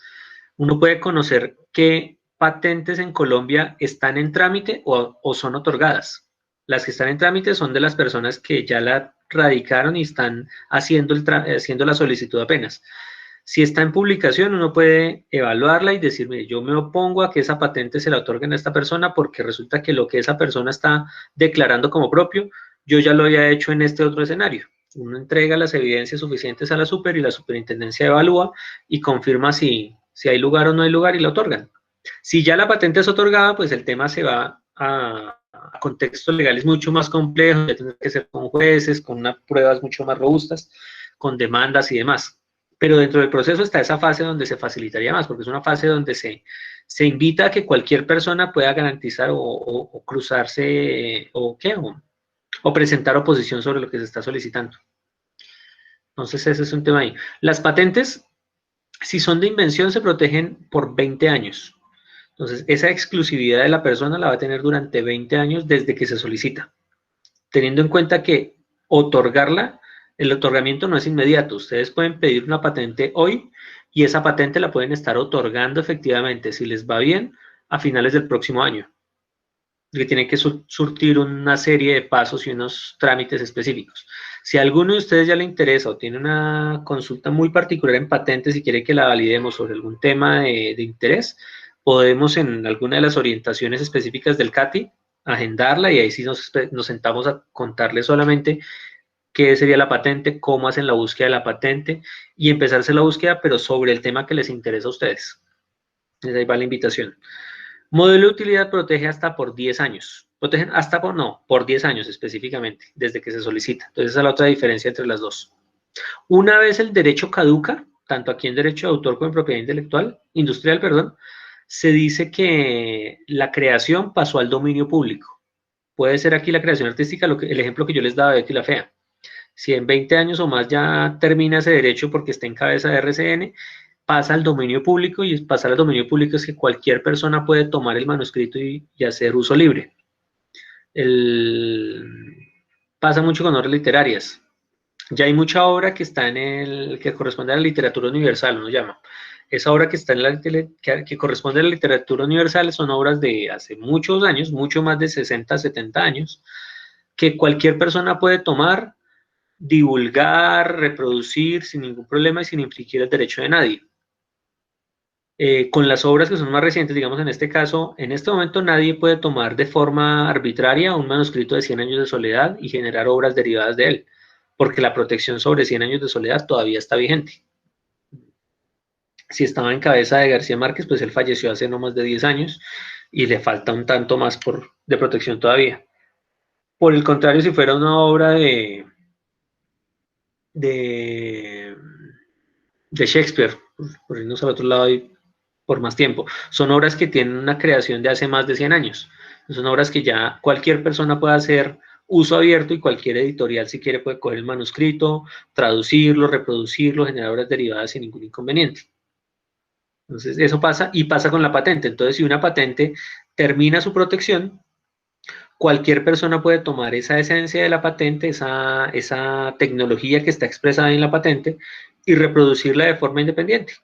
Uno puede conocer qué patentes en Colombia están en trámite o son otorgadas. Las que están en trámite son de las personas que ya la radicaron y están haciendo la solicitud apenas. Si está en publicación, uno puede evaluarla y decir, mire, yo me opongo a que esa patente se la otorguen a esta persona porque resulta que lo que esa persona está declarando como propio, yo ya lo había hecho en este otro escenario. Uno entrega las evidencias suficientes a la super y la superintendencia evalúa y confirma si hay lugar o no hay lugar y la otorgan. Si ya la patente es otorgada, pues el tema se va a contextos legales mucho más complejos, ya tendrá que ser con jueces, con unas pruebas mucho más robustas, con demandas y demás. Pero dentro del proceso está esa fase donde se facilitaría más, porque es una fase donde se invita a que cualquier persona pueda garantizar o cruzarse o presentar oposición sobre lo que se está solicitando. Entonces ese es un tema ahí. Las patentes, si son de invención, se protegen por 20 años. Entonces, esa exclusividad de la persona la va a tener durante 20 años desde que se solicita. Teniendo en cuenta que el otorgamiento no es inmediato. Ustedes pueden pedir una patente hoy y esa patente la pueden estar otorgando efectivamente, si les va bien, a finales del próximo año. Que tienen que surtir una serie de pasos y unos trámites específicos. Si a alguno de ustedes ya le interesa o tiene una consulta muy particular en patentes y quiere que la validemos sobre algún tema de interés, podemos en alguna de las orientaciones específicas del CATI agendarla y ahí sí nos sentamos a contarle solamente qué sería la patente, cómo hacen la búsqueda de la patente y empezarse la búsqueda, pero sobre el tema que les interesa a ustedes. Entonces ahí va la invitación. Modelo de utilidad protege hasta por 10 años. Protegen hasta por 10 años específicamente, desde que se solicita. Entonces esa es la otra diferencia entre las dos. Una vez el derecho caduca, tanto aquí en derecho de autor como en propiedad industrial, se dice que la creación pasó al dominio público. Puede ser aquí la creación artística, el ejemplo que yo les daba de Betty la Fea. Si en 20 años o más ya termina ese derecho porque está en cabeza de RCN, pasa al dominio público, y pasar al dominio público es que cualquier persona puede tomar el manuscrito y hacer uso libre. Pasa mucho con obras literarias. Ya hay mucha obra que está que corresponde a la literatura universal, uno llama. Esa obra que está que corresponde a la literatura universal son obras de hace muchos años, mucho más de 60, 70 años, que cualquier persona puede tomar, divulgar, reproducir sin ningún problema y sin infringir el derecho de nadie. Con las obras que son más recientes, digamos en este caso, en este momento nadie puede tomar de forma arbitraria un manuscrito de 100 años de soledad y generar obras derivadas de él, porque la protección sobre 100 años de soledad todavía está vigente. Si estaba en cabeza de García Márquez, pues él falleció hace no más de 10 años y le falta un tanto más de protección todavía. Por el contrario, si fuera una obra de Shakespeare, por irnos al otro lado y por más tiempo, son obras que tienen una creación de hace más de 100 años. Son obras que ya cualquier persona puede hacer uso abierto y cualquier editorial, si quiere, puede coger el manuscrito, traducirlo, reproducirlo, generar obras derivadas sin ningún inconveniente. Entonces, eso pasa y pasa con la patente. Entonces, si una patente termina su protección, cualquier persona puede tomar esa esencia de la patente, esa tecnología que está expresada en la patente y reproducirla de forma independiente.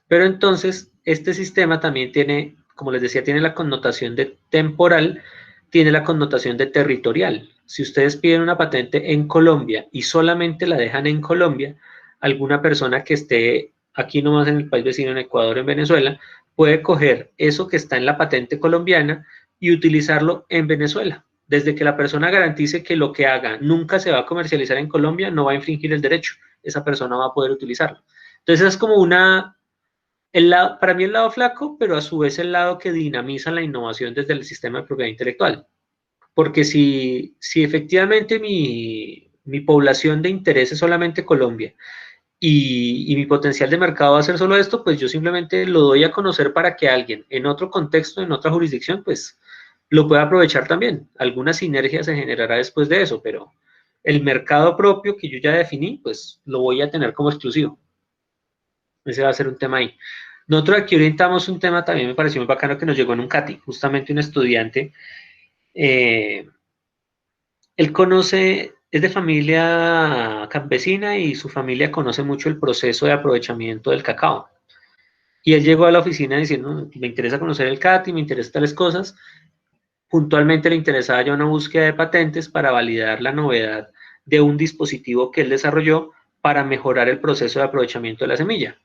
Pero entonces, este sistema también tiene, como les decía, tiene la connotación de temporal, tiene la connotación de territorial. Si ustedes piden una patente en Colombia y solamente la dejan en Colombia, alguna persona que esté aquí nomás en el país vecino, en Ecuador, en Venezuela, puede coger eso que está en la patente colombiana y utilizarlo en Venezuela. Desde que la persona garantice que lo que haga nunca se va a comercializar en Colombia, no va a infringir el derecho. Esa persona va a poder utilizarlo. Entonces es como para mí el lado flaco, pero a su vez el lado que dinamiza la innovación desde el sistema de propiedad intelectual. Porque si efectivamente mi población de interés es solamente Colombia y mi potencial de mercado va a ser solo esto, pues yo simplemente lo doy a conocer para que alguien en otro contexto, en otra jurisdicción, pues lo pueda aprovechar también. Alguna sinergia se generará después de eso, pero el mercado propio que yo ya definí, pues lo voy a tener como exclusivo. Ese va a ser un tema ahí. Nosotros aquí orientamos un tema también, me pareció muy bacano, que nos llegó en un CATI, justamente un estudiante. Él es de familia campesina y su familia conoce mucho el proceso de aprovechamiento del cacao. Y él llegó a la oficina diciendo, me interesa conocer el CATI, me interesan tales cosas. Puntualmente le interesaba ya una búsqueda de patentes para validar la novedad de un dispositivo que él desarrolló para mejorar el proceso de aprovechamiento de la semilla.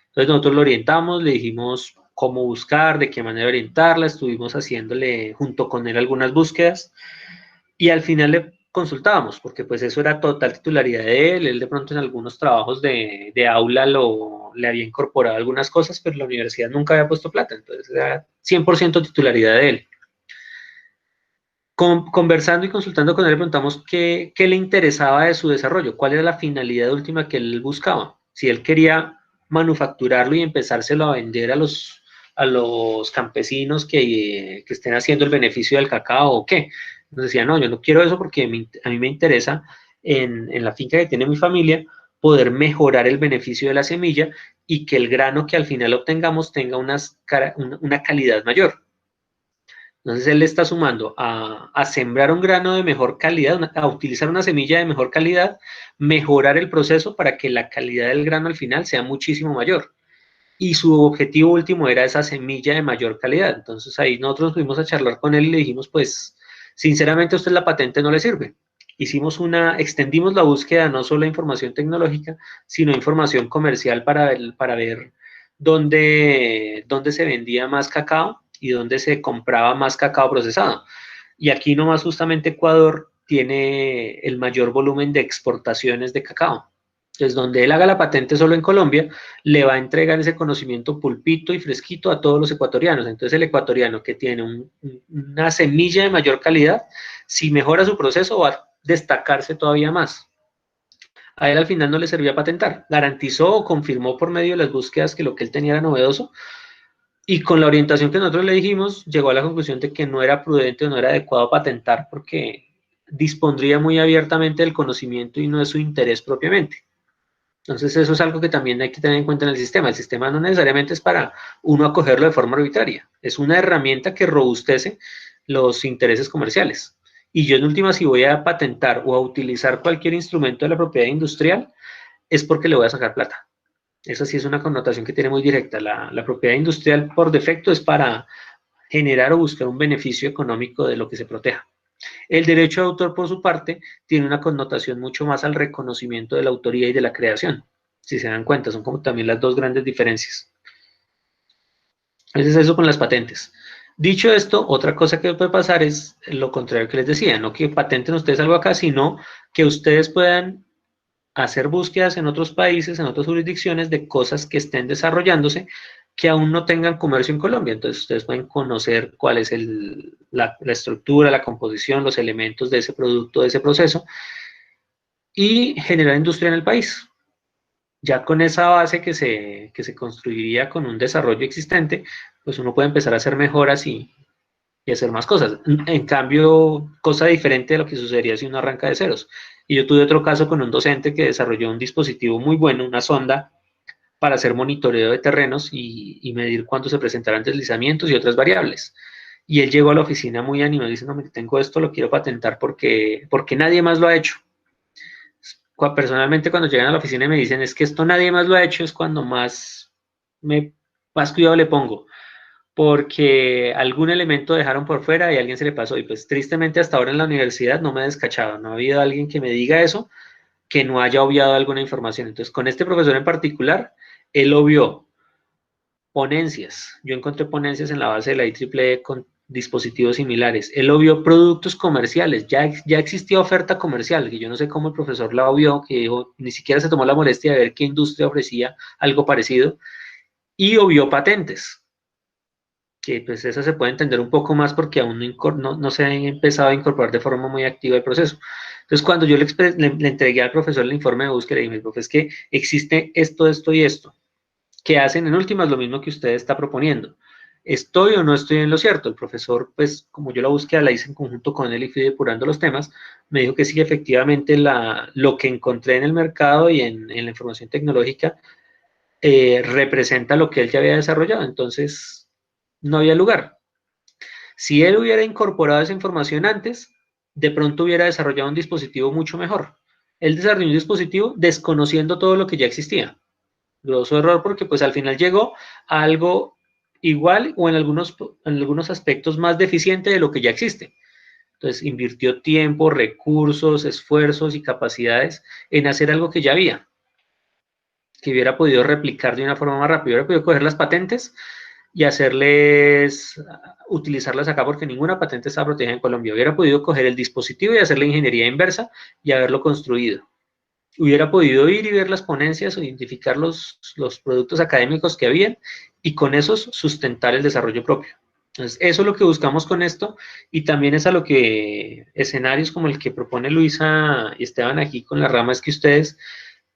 Entonces nosotros lo orientamos, le dijimos cómo buscar, de qué manera orientarla, estuvimos haciéndole junto con él algunas búsquedas y al final consultábamos, porque pues eso era total titularidad de él de pronto en algunos trabajos de aula le había incorporado algunas cosas, pero la universidad nunca había puesto plata, entonces era 100% titularidad de él. Conversando y consultando con él, le preguntamos qué le interesaba de su desarrollo, cuál era la finalidad última que él buscaba. Si él quería manufacturarlo y empezárselo a vender a los campesinos que estén haciendo el beneficio del cacao o qué. Nos decía, no, yo no quiero eso porque a mí me interesa en la finca que tiene mi familia poder mejorar el beneficio de la semilla y que el grano que al final obtengamos tenga una calidad mayor. Entonces él le está sumando a sembrar un grano de mejor calidad, a utilizar una semilla de mejor calidad, mejorar el proceso para que la calidad del grano al final sea muchísimo mayor. Y su objetivo último era esa semilla de mayor calidad. Entonces ahí nosotros fuimos a charlar con él y le dijimos, pues, sinceramente a usted la patente no le sirve. Extendimos la búsqueda no solo de información tecnológica, sino información comercial para ver dónde se vendía más cacao y dónde se compraba más cacao procesado. Y aquí nomás justamente Ecuador tiene el mayor volumen de exportaciones de cacao. Entonces, donde él haga la patente solo en Colombia, le va a entregar ese conocimiento pulpito y fresquito a todos los ecuatorianos. Entonces, el ecuatoriano que tiene una semilla de mayor calidad, si mejora su proceso, va a destacarse todavía más. A él al final no le servía patentar. Garantizó o confirmó por medio de las búsquedas que lo que él tenía era novedoso, y con la orientación que nosotros le dijimos, llegó a la conclusión de que no era prudente o no era adecuado patentar porque dispondría muy abiertamente del conocimiento y no de su interés propiamente. Entonces eso es algo que también hay que tener en cuenta en el sistema. El sistema no necesariamente es para uno acogerlo de forma arbitraria. Es una herramienta que robustece los intereses comerciales. Y yo en última, si voy a patentar o a utilizar cualquier instrumento de la propiedad industrial, es porque le voy a sacar plata. Esa sí es una connotación que tiene muy directa. La propiedad industrial por defecto es para generar o buscar un beneficio económico de lo que se proteja. El derecho de autor, por su parte, tiene una connotación mucho más al reconocimiento de la autoría y de la creación. Si se dan cuenta, son como también las dos grandes diferencias. Entonces eso con las patentes. Dicho esto, otra cosa que puede pasar es lo contrario que les decía, no que patenten ustedes algo acá, sino que ustedes puedan hacer búsquedas en otros países, en otras jurisdicciones de cosas que estén desarrollándose que aún no tengan comercio en Colombia. Entonces ustedes pueden conocer cuál es la estructura, la composición, los elementos de ese producto, de ese proceso y generar industria en el país. Ya con esa base que se construiría con un desarrollo existente, pues uno puede empezar a hacer mejoras y hacer más cosas. En cambio, cosa diferente de lo que sucedería si uno arranca de ceros. Y yo tuve otro caso con un docente que desarrolló un dispositivo muy bueno, una sonda, para hacer monitoreo de terrenos y medir cuándo se presentarán deslizamientos y otras variables. Y él llegó a la oficina muy animado y dice, no, tengo esto, lo quiero patentar porque nadie más lo ha hecho. Personalmente, cuando llegan a la oficina y me dicen, es que esto nadie más lo ha hecho, es cuando más cuidado le pongo, porque algún elemento dejaron por fuera y a alguien se le pasó. Y pues tristemente hasta ahora en la universidad no me he descachado, no ha habido alguien que me diga eso, que no haya obviado alguna información. Entonces, con este profesor en particular, él obvió ponencias. Yo encontré ponencias en la base de la IEEE con dispositivos similares. Él obvió productos comerciales. Ya existía oferta comercial, que yo no sé cómo el profesor la obvió, que dijo, ni siquiera se tomó la molestia de ver qué industria ofrecía algo parecido, y obvió patentes, que pues eso se puede entender un poco más porque aún no se ha empezado a incorporar de forma muy activa el proceso. Entonces, cuando yo le entregué al profesor el informe de búsqueda, le dije, profe, es que existe esto, esto y esto, que hacen en últimas lo mismo que usted está proponiendo. ¿Estoy o no estoy en lo cierto? El profesor, pues, como yo la búsqueda la hice en conjunto con él y fui depurando los temas, me dijo que sí, efectivamente, lo que encontré en el mercado y en la información tecnológica representa lo que él ya había desarrollado. Entonces, no había lugar. Si él hubiera incorporado esa información antes, de pronto hubiera desarrollado un dispositivo mucho mejor. Él desarrolló un dispositivo desconociendo todo lo que ya existía. Grosso error, porque pues al final llegó a algo igual o en algunos aspectos más deficiente de lo que ya existe. Entonces invirtió tiempo, recursos, esfuerzos y capacidades en hacer algo que ya había, que hubiera podido replicar de una forma más rápida, hubiera podido coger las patentes y utilizarlas acá porque ninguna patente está protegida en Colombia. Hubiera podido coger el dispositivo y hacer la ingeniería inversa y haberlo construido. Hubiera podido ir y ver las ponencias o identificar los productos académicos que habían y con esos sustentar el desarrollo propio. Entonces, eso es lo que buscamos con esto y también es a lo que escenarios como el que propone Luisa y Esteban aquí con la rama es que ustedes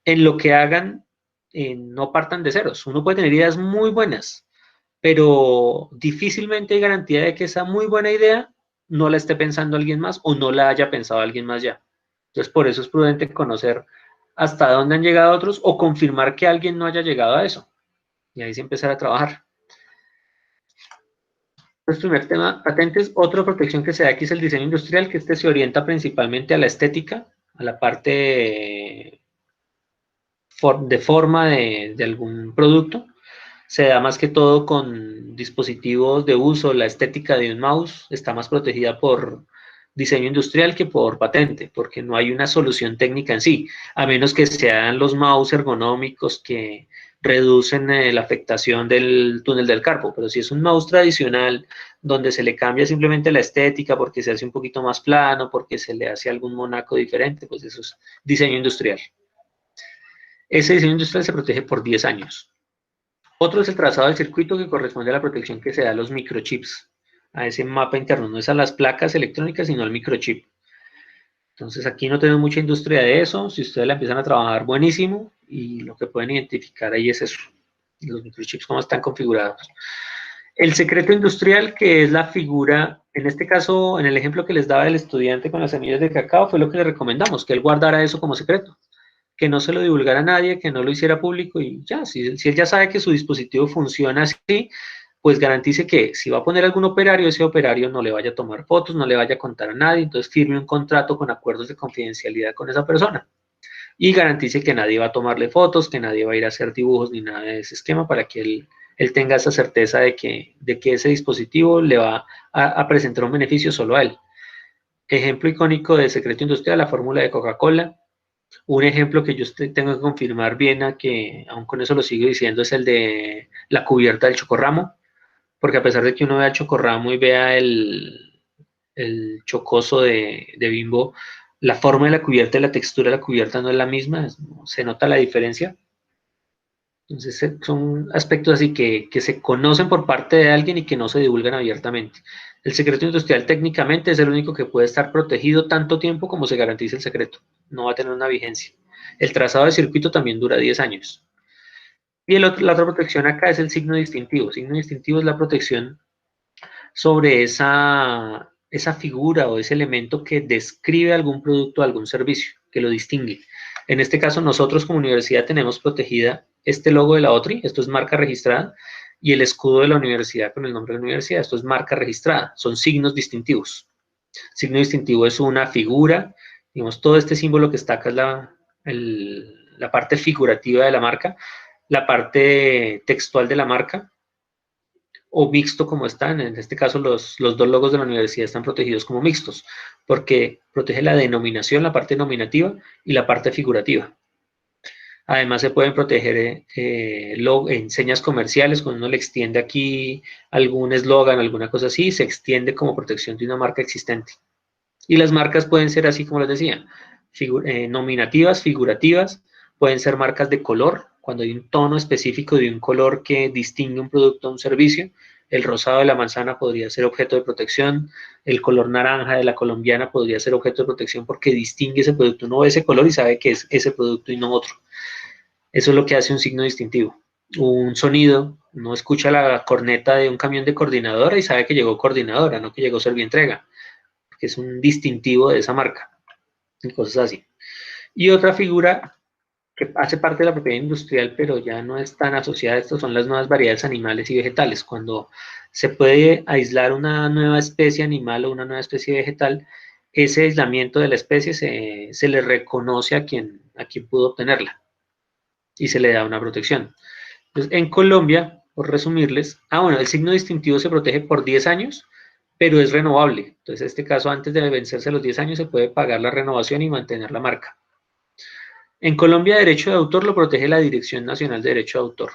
en lo que hagan no partan de ceros. Uno puede tener ideas muy buenas, pero difícilmente hay garantía de que esa muy buena idea no la esté pensando alguien más o no la haya pensado alguien más ya. Entonces, por eso es prudente conocer hasta dónde han llegado otros o confirmar que alguien no haya llegado a eso. Y ahí sí empezar a trabajar. El primer tema, patentes. Otra protección que se da aquí es el diseño industrial, que se orienta principalmente a la estética, a la parte de forma de algún producto. Se da más que todo con dispositivos de uso. La estética de un mouse está más protegida por diseño industrial que por patente, porque no hay una solución técnica en sí, a menos que sean los mouse ergonómicos que reducen la afectación del túnel del carpo, pero si es un mouse tradicional donde se le cambia simplemente la estética porque se hace un poquito más plano, porque se le hace algún monaco diferente, pues eso es diseño industrial. Ese diseño industrial se protege por 10 años. Otro es el trazado del circuito que corresponde a la protección que se da a los microchips, a ese mapa interno, no es a las placas electrónicas, sino al microchip. Entonces aquí no tenemos mucha industria de eso, si ustedes la empiezan a trabajar, buenísimo, y lo que pueden identificar ahí es eso, los microchips, cómo están configurados. El secreto industrial, que es la figura, en este caso, en el ejemplo que les daba el estudiante con las semillas de cacao, fue lo que le recomendamos, que él guardara eso como secreto, que no se lo divulgara a nadie, que no lo hiciera público y ya, si él ya sabe que su dispositivo funciona así, pues garantice que si va a poner algún operario, ese operario no le vaya a tomar fotos, no le vaya a contar a nadie, entonces firme un contrato con acuerdos de confidencialidad con esa persona y garantice que nadie va a tomarle fotos, que nadie va a ir a hacer dibujos ni nada de ese esquema para que él tenga esa certeza de que ese dispositivo le va a presentar un beneficio solo a él. Ejemplo icónico de secreto industrial, la fórmula de Coca-Cola. Un ejemplo que yo tengo que confirmar bien, que aún con eso lo sigo diciendo, es el de la cubierta del chocorramo, porque a pesar de que uno vea el chocorramo y vea el chocoso de Bimbo, la forma de la cubierta y la textura de la cubierta no es la misma, se nota la diferencia. Entonces son aspectos así que se conocen por parte de alguien y que no se divulgan abiertamente. El secreto industrial técnicamente es el único que puede estar protegido tanto tiempo como se garantice el secreto. No va a tener una vigencia. El trazado de circuito también dura 10 años. Y la otra protección acá es el signo distintivo. El signo distintivo es la protección sobre esa figura o ese elemento que describe algún producto o algún servicio, que lo distingue. En este caso, nosotros como universidad tenemos protegida este logo de la OTRI, esto es marca registrada, y el escudo de la universidad con el nombre de la universidad, esto es marca registrada, son signos distintivos. Signo distintivo es una figura, digamos, todo este símbolo que está acá es la parte figurativa de la marca, la parte textual de la marca, o mixto como están, en este caso los dos logos de la universidad están protegidos como mixtos, porque protege la denominación, la parte nominativa y la parte figurativa. Además se pueden proteger en señas comerciales, cuando uno le extiende aquí algún eslogan, alguna cosa así, se extiende como protección de una marca existente. Y las marcas pueden ser así como les decía, nominativas, figurativas, pueden ser marcas de color, cuando hay un tono específico de un color que distingue un producto o un servicio. El rosado de la manzana podría ser objeto de protección, el color naranja de la colombiana podría ser objeto de protección porque distingue ese producto. Uno ve ese color y sabe que es ese producto y no otro. Eso es lo que hace un signo distintivo. Un sonido, uno escucha la corneta de un camión de coordinadora y sabe que llegó coordinadora, no que llegó Servientrega, porque es un distintivo de esa marca y cosas así. Y otra figura que hace parte de la propiedad industrial, pero ya no es tan asociada a esto, son las nuevas variedades animales y vegetales. Cuando se puede aislar una nueva especie animal o una nueva especie vegetal, ese aislamiento de la especie se le reconoce a quien pudo obtenerla y se le da una protección. Entonces, en Colombia, por resumirles, bueno, el signo distintivo se protege por 10 años, pero es renovable. Entonces, en este caso, antes de vencerse los 10 años, se puede pagar la renovación y mantener la marca. En Colombia, derecho de autor lo protege la Dirección Nacional de Derecho de Autor.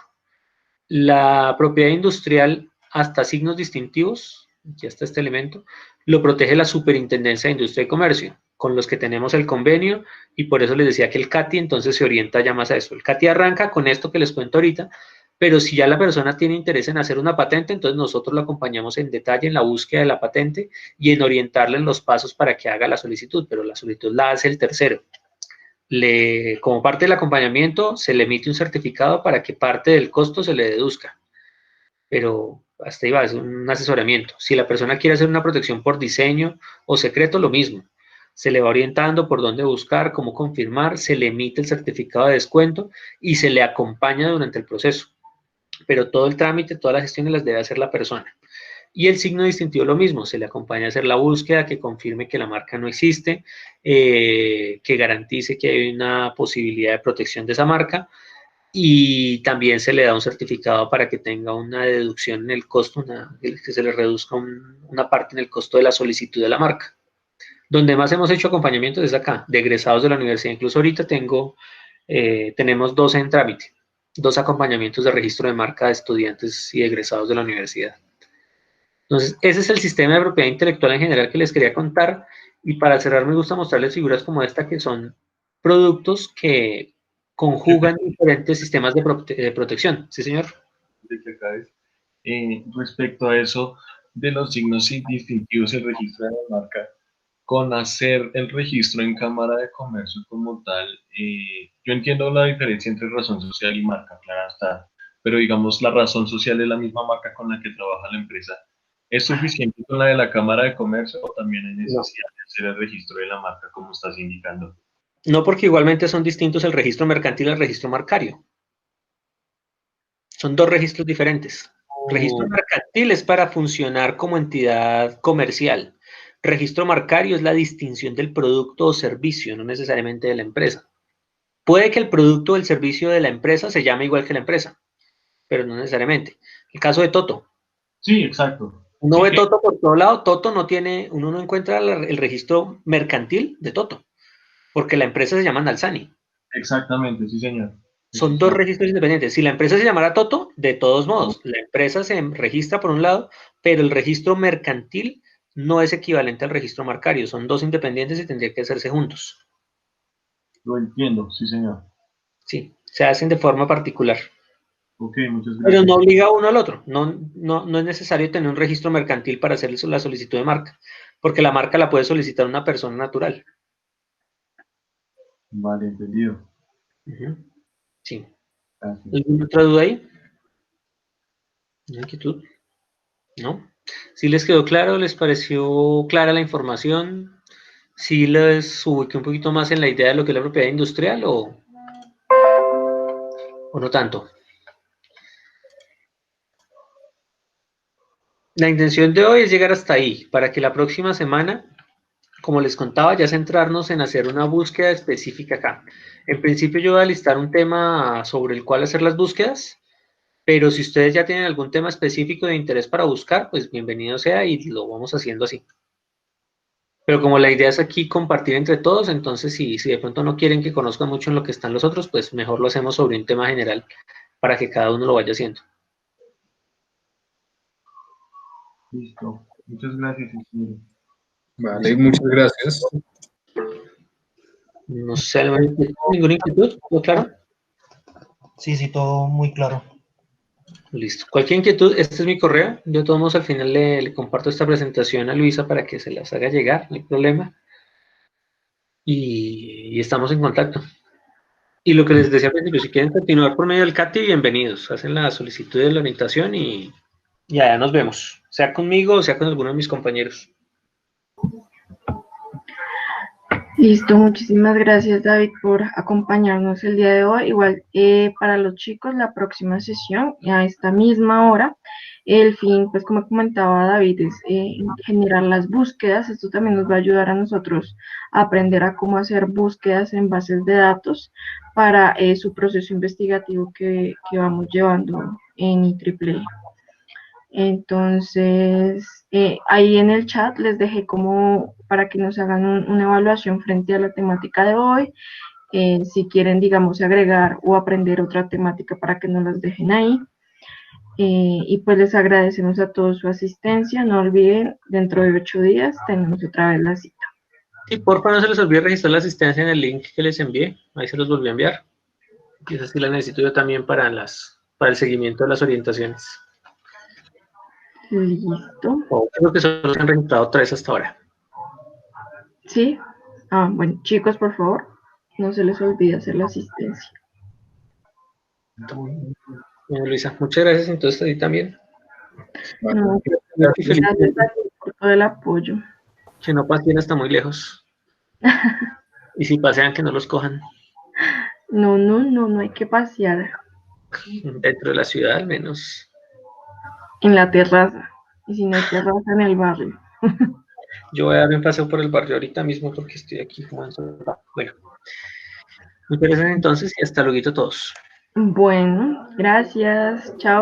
La propiedad industrial hasta signos distintivos, ya está este elemento, lo protege la Superintendencia de Industria y Comercio, con los que tenemos el convenio, y por eso les decía que el CATI entonces se orienta ya más a eso. El CATI arranca con esto que les cuento ahorita, pero si ya la persona tiene interés en hacer una patente, entonces nosotros lo acompañamos en detalle en la búsqueda de la patente y en orientarle en los pasos para que haga la solicitud, pero la solicitud la hace el tercero. Como parte del acompañamiento, se le emite un certificado para que parte del costo se le deduzca, pero hasta ahí va, es un asesoramiento. Si la persona quiere hacer una protección por diseño o secreto, lo mismo. Se le va orientando por dónde buscar, cómo confirmar, se le emite el certificado de descuento y se le acompaña durante el proceso. Pero todo el trámite, todas las gestiones las debe hacer la persona. Y el signo distintivo lo mismo, se le acompaña a hacer la búsqueda, que confirme que la marca no existe, que garantice que hay una posibilidad de protección de esa marca, y también se le da un certificado para que tenga una deducción en el costo, que se le reduzca una parte en el costo de la solicitud de la marca. Donde más hemos hecho acompañamientos es acá, de egresados de la universidad. Incluso ahorita tenemos 12 en trámite, 2 acompañamientos de registro de marca de estudiantes y egresados de la universidad. Entonces, ese es el sistema de propiedad intelectual en general que les quería contar, y para cerrar me gusta mostrarles figuras como esta, que son productos que conjugan diferentes sistemas de protección. ¿Sí, señor? Respecto a eso de los signos distintivos, el registro de la marca, con hacer el registro en Cámara de Comercio como tal, yo entiendo la diferencia entre razón social y marca, claro está, pero digamos la razón social es la misma marca con la que trabaja la empresa. ¿Es suficiente con la de la Cámara de Comercio o también hay necesidad de hacer el registro de la marca como estás indicando? No, porque igualmente son distintos el registro mercantil y el registro marcario. Son 2 registros diferentes. Registro mercantil es para funcionar como entidad comercial. Registro marcario es la distinción del producto o servicio, no necesariamente de la empresa. Puede que el producto o el servicio de la empresa se llame igual que la empresa, pero no necesariamente. El caso de Toto. Sí, exacto. Uno Sí, ve Toto por todo lado, Toto no tiene, uno no encuentra el registro mercantil de Toto, porque la empresa se llama Nalsani. Exactamente, sí, señor. Son 2 registros independientes. Si la empresa se llamara Toto, de todos modos, la empresa se registra por un lado, pero el registro mercantil no es equivalente al registro marcario. Son 2 independientes y tendría que hacerse juntos. Lo entiendo, sí, señor. Sí, se hacen de forma particular. Ok, muchas gracias. Pero no obliga uno al otro. No es necesario tener un registro mercantil para hacer la solicitud de marca, porque la marca la puede solicitar una persona natural. Vale, entendido. Sí. Gracias. ¿Alguna otra duda ahí? ¿Una inquietud? ¿No? ¿Sí les quedó claro? ¿Les pareció clara la información? ¿Sí les ubiqué un poquito más en la idea de lo que es la propiedad industrial o no tanto? La intención de hoy es llegar hasta ahí, para que la próxima semana, como les contaba, ya centrarnos en hacer una búsqueda específica acá. En principio yo voy a listar un tema sobre el cual hacer las búsquedas, pero si ustedes ya tienen algún tema específico de interés para buscar, pues bienvenido sea y lo vamos haciendo así. Pero como la idea es aquí compartir entre todos, entonces si de pronto no quieren que conozcan mucho en lo que están los otros, pues mejor lo hacemos sobre un tema general para que cada uno lo vaya haciendo. Listo. Muchas gracias, ingeniero. Vale, muchas gracias. No sé, ¿ninguna inquietud? ¿Todo claro? Sí, todo muy claro. Listo. Cualquier inquietud, este es mi correo. Yo de todos modos al final le comparto esta presentación a Luisa para que se las haga llegar, no hay problema. Y estamos en contacto. Y lo que les decía al principio, si quieren continuar por medio del CATI, bienvenidos. Hacen la solicitud de la orientación y allá nos vemos. Sea conmigo o sea con alguno de mis compañeros. Listo, muchísimas gracias David por acompañarnos el día de hoy. Igual para los chicos la próxima sesión a esta misma hora. El fin, pues como comentaba David, es generar las búsquedas. Esto también nos va a ayudar a nosotros a aprender a cómo hacer búsquedas en bases de datos para su proceso investigativo que vamos llevando en IEEE. Entonces, ahí en el chat les dejé como para que nos hagan una evaluación frente a la temática de hoy. Si quieren, digamos, agregar o aprender otra temática para que nos las dejen ahí. Y pues les agradecemos a todos su asistencia. No olviden, dentro de 8 días tenemos otra vez la cita. Y porfa, no se les olvide registrar la asistencia en el link que les envié. Ahí se los volví a enviar. Y esa sí la necesito yo también para el seguimiento de las orientaciones. Listo. Creo que solo se han registrado 3 hasta ahora. Sí. Bueno, chicos, por favor, no se les olvide hacer la asistencia. Bueno, Luisa, muchas gracias entonces a ti también. No, Gracias por todo el apoyo. que no pasen hasta muy lejos. Y si pasean, que no los cojan. No hay que pasear Dentro de la ciudad, al menos. en la terraza. Y si no hay terraza, en el barrio. Yo voy a darme un paseo por el barrio ahorita mismo porque estoy aquí jugando. Bueno, muchas gracias entonces y hasta luego todos. Bueno, gracias. Chao.